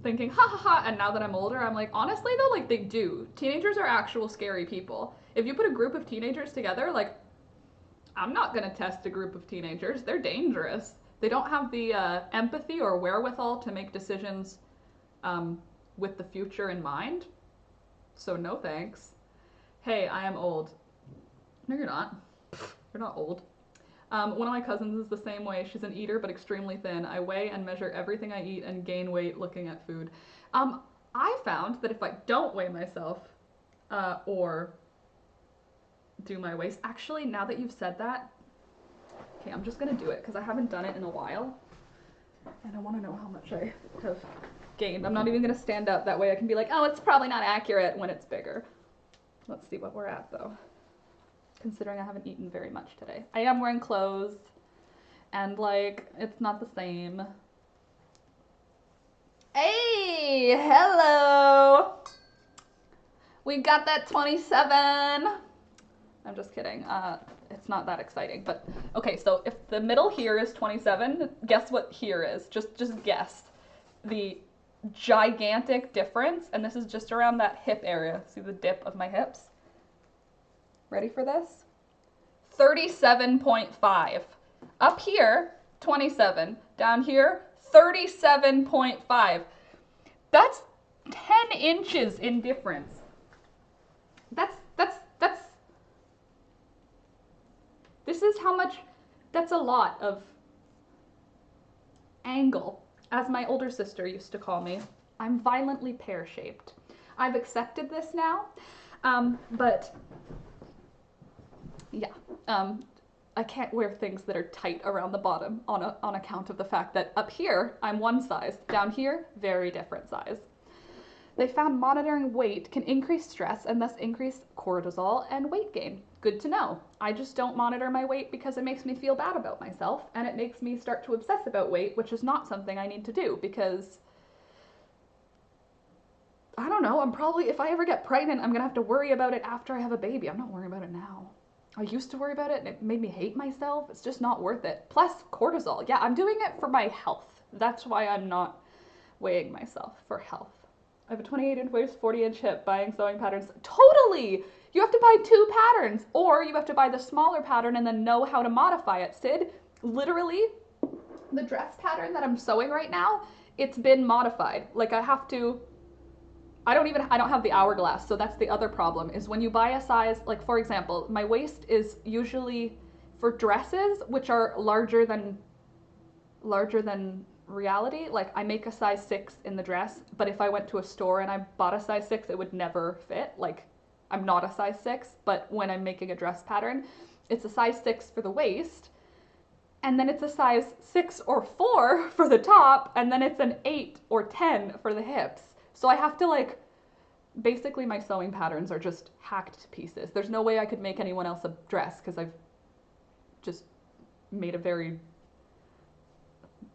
thinking, ha ha ha. And now that I'm older, I'm like, honestly though, like they do. Teenagers are actual scary people. If you put a group of teenagers together, like I'm not gonna test a group of teenagers. They're dangerous. They don't have the empathy or wherewithal to make decisions with the future in mind. So no thanks. Hey, I am old. No, you're not. You're not old. One of my cousins is the same way. She's an eater, but extremely thin. I weigh and measure everything I eat and gain weight looking at food. I found that if I don't weigh myself or do my waist, actually, now that you've said that, okay, I'm just gonna do it because I haven't done it in a while. And I want to know how much I have gained. I'm not even gonna stand up. That way I can be like, oh, it's probably not accurate when it's bigger. Let's see what we're at though. Considering I haven't eaten very much today. I am wearing clothes and like it's not the same. Hey, hello. We got that 27. I'm just kidding. It's not that exciting, but okay, so if the middle here is 27, guess what here is? Just guess. The gigantic difference, and this is just around that hip area. See the dip of my hips? Ready for this? 37.5. Up here, 27. Down here, 37.5. That's 10 inches in difference. This is how much, that's a lot of angle. As my older sister used to call me, I'm violently pear-shaped. I've accepted this now, but yeah, I can't wear things that are tight around the bottom on account of the fact that up here, I'm one size. Down here, very different size. They found monitoring weight can increase stress and thus increase cortisol and weight gain. Good to know. I just don't monitor my weight because it makes me feel bad about myself and it makes me start to obsess about weight, which is not something I need to do because I don't know, I'm probably, if I ever get pregnant, I'm gonna have to worry about it after I have a baby. I'm not worrying about it now. I used to worry about it and it made me hate myself. It's just not worth it. Plus cortisol. Yeah, I'm doing it for my health. That's why I'm not weighing myself, for health. I have a 28-inch waist, 40-inch hip, buying sewing patterns. Totally! You have to buy 2 patterns, or you have to buy the smaller pattern and then know how to modify it. Sid, literally, the dress pattern that I'm sewing right now, it's been modified. Like I have to, I don't have the hourglass, so that's the other problem, is when you buy a size, like for example, my waist is usually for dresses, which are larger than reality. Like I make a size 6 in the dress, but if I went to a store and I bought a size 6, it would never fit. Like I'm not a size 6, but when I'm making a dress pattern, it's a size 6 for the waist, and then it's a size 6 or 4 for the top, and then it's an 8 or 10 for the hips. So I have to like, basically my sewing patterns are just hacked to pieces. There's no way I could make anyone else a dress because I've just made a very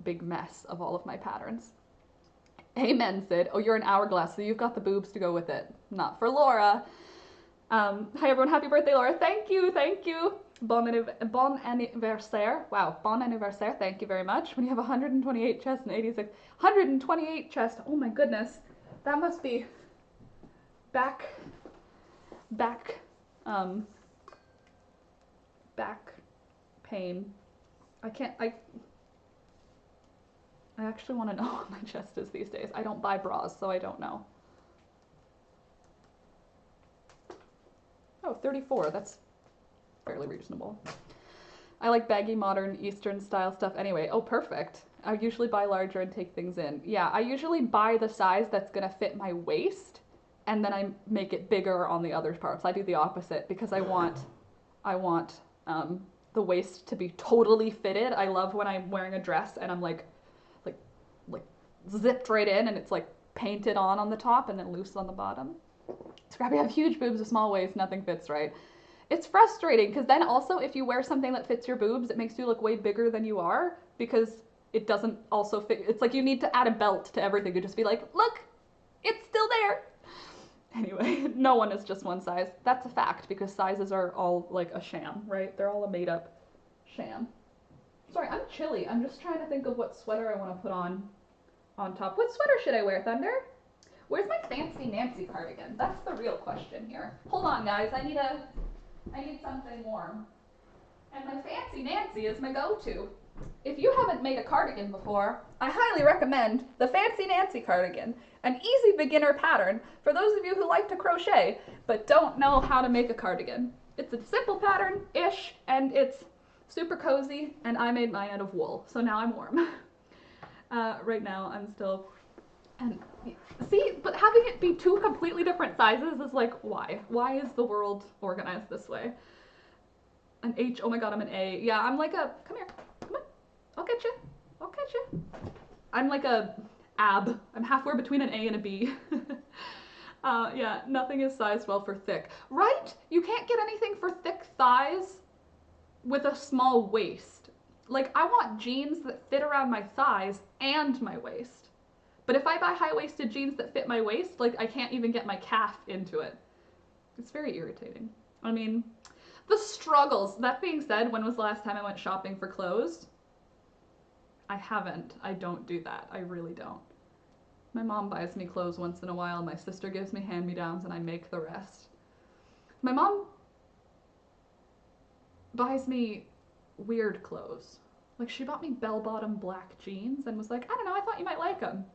big mess of all of my patterns. Amen, Sid. Oh, you're an hourglass, so you've got the boobs to go with it. Not for Laura. Hi everyone, happy birthday, Laura. Thank you, thank you. Bon anniversaire. Wow, bon anniversaire. Thank you very much. When you have 128 chest and 86, 128 chest. Oh my goodness, that must be back pain. I actually want to know what my chest is these days. I don't buy bras, so I don't know. Oh, 34, that's fairly reasonable. I like baggy, modern, Eastern style stuff anyway. Oh, perfect. I usually buy larger and take things in. Yeah, I usually buy the size that's gonna fit my waist and then I make it bigger on the other parts. I do the opposite because I want the waist to be totally fitted. I love when I'm wearing a dress and I'm like like zipped right in and it's like painted on the top and then loose on the bottom. Scrappy, I have huge boobs, a small waist, nothing fits right. It's frustrating because then also if you wear something that fits your boobs, it makes you look way bigger than you are because it doesn't also fit. It's like you need to add a belt to everything to just be like, look, it's still there. Anyway, no one is just one size. That's a fact because sizes are all like a sham, right? They're all a made up sham. Sorry, I'm chilly. I'm just trying to think of what sweater I want to put on top. What sweater should I wear, Thunder? Where's my fancy Nancy cardigan? That's the real question here. Hold on, guys. I need something warm. And my fancy Nancy is my go-to. If you haven't made a cardigan before, I highly recommend the Fancy Nancy cardigan, an easy beginner pattern for those of you who like to crochet but don't know how to make a cardigan. It's a simple pattern-ish, and it's super cozy, and I made mine out of wool, so now I'm warm. Right now I'm still, and see, but having it be two completely different sizes is like, why? Why is the world organized this way? An H, oh my god, I'm an A. Yeah, I'm like a, come here, come on, I'll get you, I'll catch you. I'm like a ab. I'm halfway between an A and a B. Yeah, nothing is sized well for thick. Right? You can't get anything for thick thighs with a small waist. Like, I want jeans that fit around my thighs and my waist. But if I buy high-waisted jeans that fit my waist, like, I can't even get my calf into it. It's very irritating. I mean, the struggles. That being said, when was the last time I went shopping for clothes? I haven't. I don't do that. I really don't. My mom buys me clothes once in a while. My sister gives me hand-me-downs, and I make the rest. My mom buys me weird clothes. Like, she bought me bell-bottom black jeans and was like, I don't know, I thought you might like them.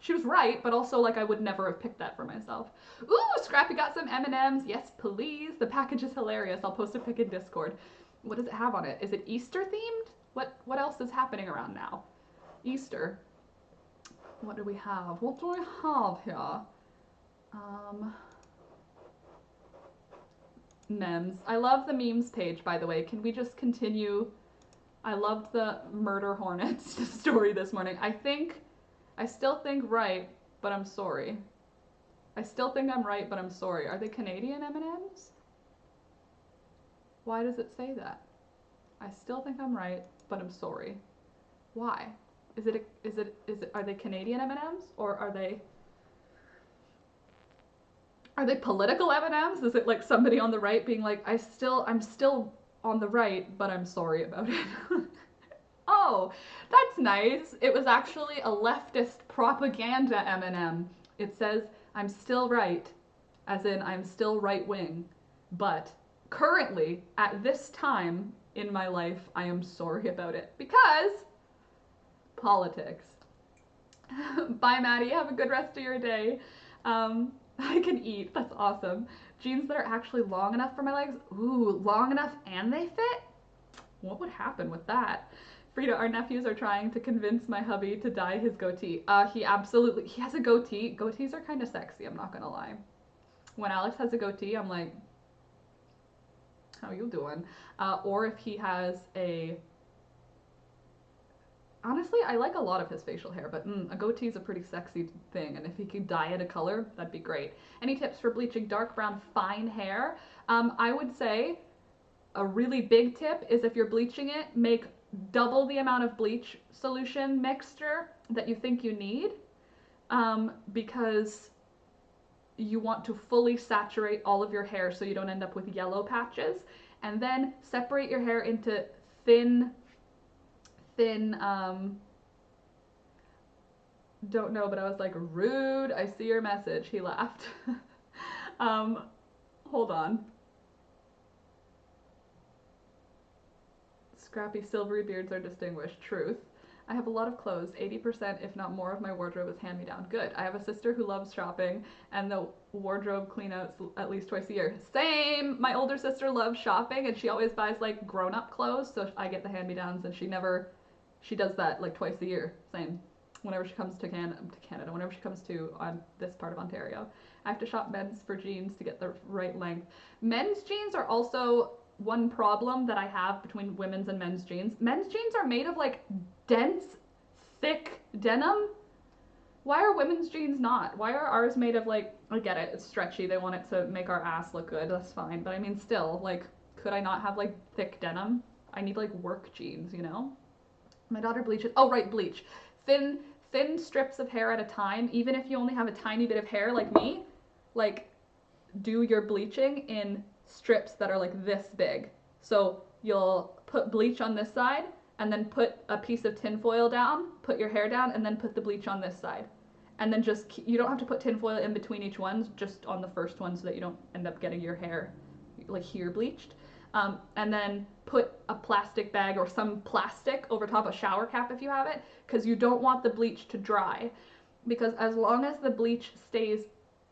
She was right, but also, like, I would never have picked that for myself. Ooh, Scrappy got some M&Ms. Yes, please. The package is hilarious. I'll post a pic in Discord. What does it have on it? Is it Easter themed? What else is happening around now? Easter. What do we have? What do we have here? Memes. I love the memes page, by the way. Can we just continue? I loved the murder hornets story this morning. I still think right, but I'm sorry. I still think I'm right, but I'm sorry. Are they Canadian M&Ms? Why does it say that? I still think I'm right, but I'm sorry. Why? Are they Canadian M&Ms or are they political M&Ms? Is it like somebody on the right being like, I'm still on the right, but I'm sorry about it. Oh, that's nice. It was actually a leftist propaganda M&M. It says, I'm still right, as in I'm still right wing, but currently, at this time in my life, I am sorry about it because politics. Bye, Maddie. Have a good rest of your day. I can eat. That's awesome. Jeans that are actually long enough for my legs. Ooh, long enough and they fit? What would happen with that? Frida, our nephews are trying to convince my hubby to dye his goatee. He has a goatee. Goatees are kind of sexy, I'm not gonna lie. When Alex has a goatee, I'm like, how you doing? Or if he has honestly, I like a lot of his facial hair, but a goatee is a pretty sexy thing, and if he could dye it a color, that'd be great. Any tips for bleaching dark brown fine hair? I would say a really big tip is if you're bleaching it, make double the amount of bleach solution mixture that you think you need, because you want to fully saturate all of your hair so you don't end up with yellow patches, and then separate your hair into thin, don't know, but I was like, rude, I see your message. He laughed. Hold on. Scrappy silvery beards are distinguished. Truth. I have a lot of clothes. 80%, if not more, of my wardrobe is hand-me-down. Good. I have a sister who loves shopping, and the wardrobe clean-outs at least twice a year. Same! My older sister loves shopping, and she always buys, like, grown-up clothes, so I get the hand-me-downs, and she does that, like, twice a year. Same. whenever she comes to Canada, whenever she comes to this part of Ontario. I have to shop men's for jeans to get the right length. Men's jeans are also one problem that I have between women's and men's jeans. Men's jeans are made of like dense, thick denim. Why are women's jeans not? Why are ours made of like, I get it, it's stretchy, they want it to make our ass look good, that's fine. But I mean still, like, could I not have like thick denim? I need like work jeans, you know? My daughter bleaches, oh right, bleach. Thin strips of hair at a time, even if you only have a tiny bit of hair like me, like do your bleaching in strips that are like this big. So you'll put bleach on this side and then put a piece of tinfoil down, put your hair down, and then put the bleach on this side. And then just, you don't have to put tinfoil in between each one, just on the first one so that you don't end up getting your hair like here bleached. And then put a plastic bag or some plastic over top, a shower cap if you have it, because you don't want the bleach to dry. Because as long as the bleach stays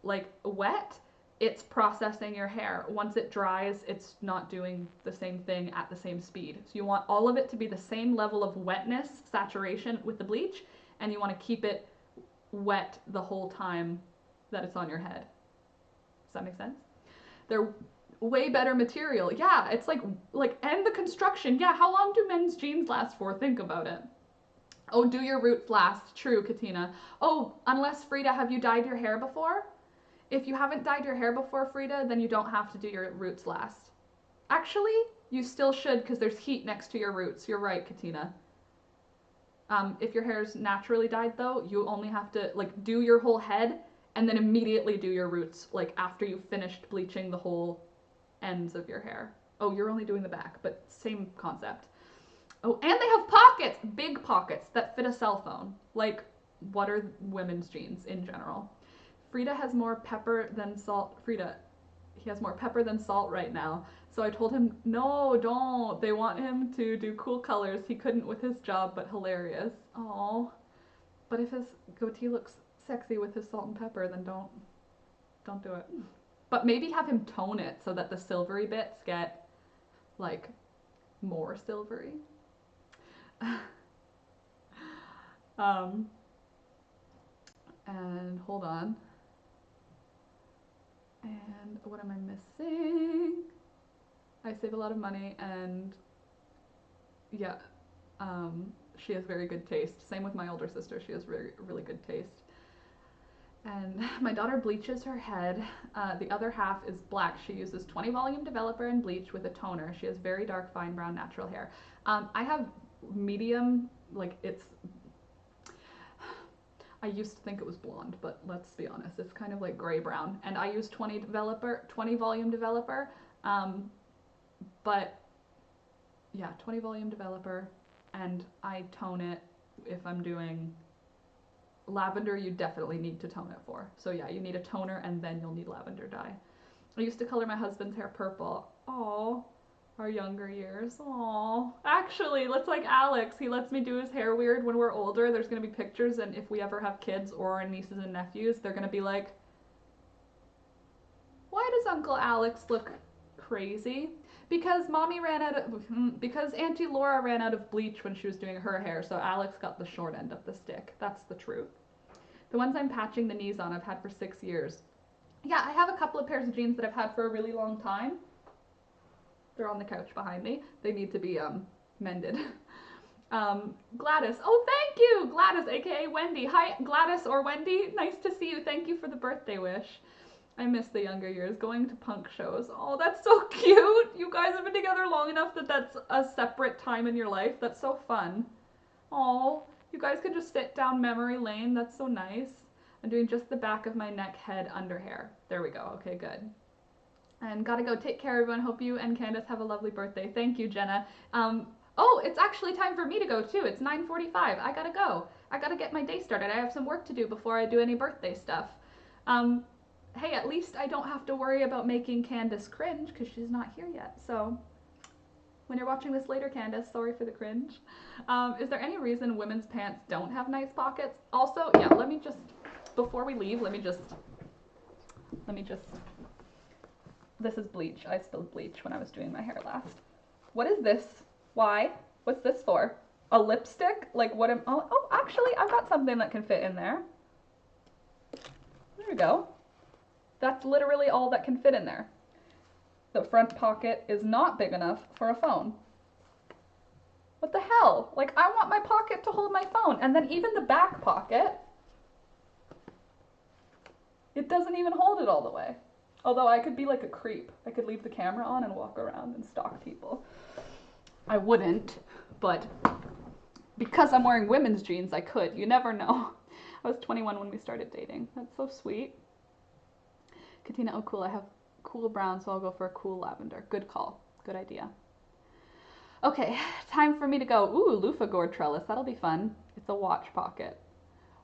like wet, it's processing your hair. Once it dries, it's not doing the same thing at the same speed. So you want all of it to be the same level of wetness, saturation with the bleach, and you want to keep it wet the whole time that it's on your head. Does that make sense? They're way better material. Yeah, it's like, and the construction. Yeah, how long do men's jeans last for? Think about it. Oh, do your roots last? True, Katina. Oh, unless, Frida, have you dyed your hair before? If you haven't dyed your hair before, Frida, then you don't have to do your roots last. Actually, you still should because there's heat next to your roots. You're right, Katina. If your hair's naturally dyed though, you only have to like do your whole head and then immediately do your roots, like after you've finished bleaching the whole ends of your hair. Oh, you're only doing the back, but same concept. Oh, and they have pockets, big pockets that fit a cell phone. Like, what are women's jeans in general? Frida has more pepper than salt. Frida, he has more pepper than salt right now. So I told him, no, don't. They want him to do cool colors. He couldn't with his job, but hilarious. Oh, but if his goatee looks sexy with his salt and pepper, then don't do it. But maybe have him tone it so that the silvery bits get like more silvery. And hold on. And what am I missing? I save a lot of money and yeah, she has very good taste. Same with my older sister, she has really good taste. And my daughter bleaches her head. The other half is black. She uses 20 volume developer and bleach with a toner. She has very dark, fine brown, natural hair. I have medium, like it's, I used to think it was blonde, but let's be honest, it's kind of like gray brown. And I use 20 volume developer. But yeah, 20 volume developer, and I tone it if I'm doing lavender. You definitely need to tone it for. So yeah, you need a toner and then you'll need lavender dye. I used to color my husband's hair purple. Oh, our younger years. Oh, actually, let's like Alex. He lets me do his hair weird when we're older. There's gonna be pictures, and if we ever have kids or our nieces and nephews, they're gonna be like, why does Uncle Alex look crazy? Because because Auntie Laura ran out of bleach when she was doing her hair, so Alex got the short end of the stick. That's the truth. The ones I'm patching the knees on I've had for 6 years. Yeah, I have a couple of pairs of jeans that I've had for a really long time. They're on the couch behind me. They need to be mended. Gladys. Oh, thank you! Gladys, aka Wendy. Hi, Gladys or Wendy. Nice to see you. Thank you for the birthday wish. I miss the younger years, going to punk shows. Oh, that's so cute. You guys have been together long enough that that's a separate time in your life. That's so fun. Oh, you guys could just sit down memory lane. That's so nice. I'm doing just the back of my neck, head, under hair. There we go. Okay, good. And gotta go. Take care, everyone. Hope you and Candace have a lovely birthday. Thank you, Jenna. Oh, it's actually time for me to go too. It's 9:45. I gotta go. I gotta get my day started. I have some work to do before I do any birthday stuff. Hey, at least I don't have to worry about making Candace cringe because she's not here yet. So when you're watching this later, Candace, sorry for the cringe. Is there any reason women's pants don't have nice pockets? Also, yeah, let me just, before we leave, let me just, this is bleach. I spilled bleach when I was doing my hair last. What is this? Why? What's this for? a lipstick. Like what am, oh, actually I've got something that can fit in there. There we go. That's literally all that can fit in there. The front pocket is not big enough for a phone. What the hell? Like, I want my pocket to hold my phone. And then even the back pocket, it doesn't even hold it all the way. Although I could be like a creep. I could leave the camera on and walk around and stalk people. I wouldn't, but because I'm wearing women's jeans, I could. You never know. I was 21 when we started dating. That's so sweet. Katina, oh cool, I have cool brown, so I'll go for a cool lavender. Good call. Good idea. Okay, time for me to go. Ooh, loofah gourd trellis. That'll be fun. It's a watch pocket.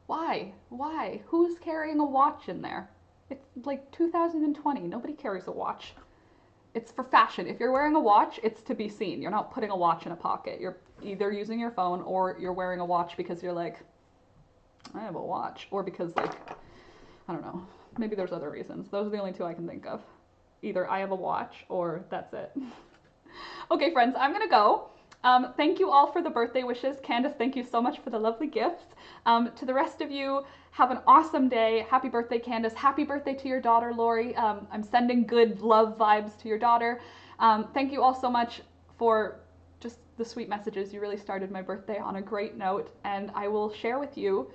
Why? Why? Who's carrying a watch in there? It's like 2020. Nobody carries a watch. It's for fashion. If you're wearing a watch, it's to be seen. You're not putting a watch in a pocket. You're either using your phone or you're wearing a watch because you're like, I have a watch. Or because like, I don't know. Maybe there's other reasons. Those are the only two I can think of. Either I have a watch or that's it. Okay, friends, I'm gonna go. Thank you all for the birthday wishes. Candace, thank you so much for the lovely gifts. To the rest of you, have an awesome day. Happy birthday, Candace. Happy birthday to your daughter, Lori. I'm sending good love vibes to your daughter. Thank you all so much for just the sweet messages. You really started my birthday on a great note, and I will share with you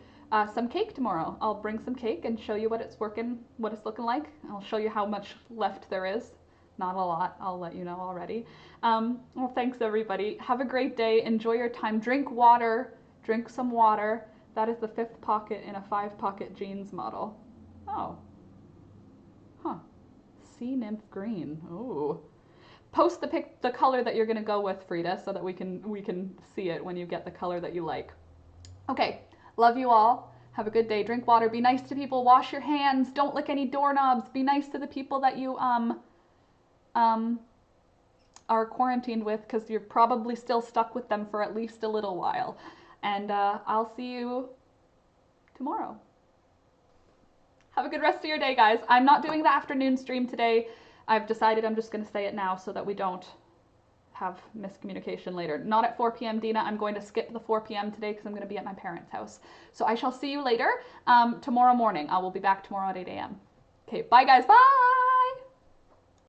some cake tomorrow. I'll bring some cake and show you what it's looking like. I'll show you how much left there is. Not a lot, I'll let you know already. Well, thanks everybody. Have a great day. Enjoy your time. Drink water. Drink some water. That is the 5th pocket in a 5-pocket jeans model. Oh. Huh. Sea nymph green. Ooh. Post the color that you're gonna go with, Frida, so that we can see it when you get the color that you like. Okay. Love you all. Have a good day. Drink water. Be nice to people. Wash your hands. Don't lick any doorknobs. Be nice to the people that you are quarantined with, because you're probably still stuck with them for at least a little while. And I'll see you tomorrow. Have a good rest of your day, guys. I'm not doing the afternoon stream today. I've decided I'm just going to say it now so that we don't have miscommunication later. Not at 4 p.m. Dina. I'm going to skip the 4 p.m. today because I'm going to be at my parents' house. So I shall see you later tomorrow morning. I will be back tomorrow at 8 a.m. Okay, bye guys. Bye!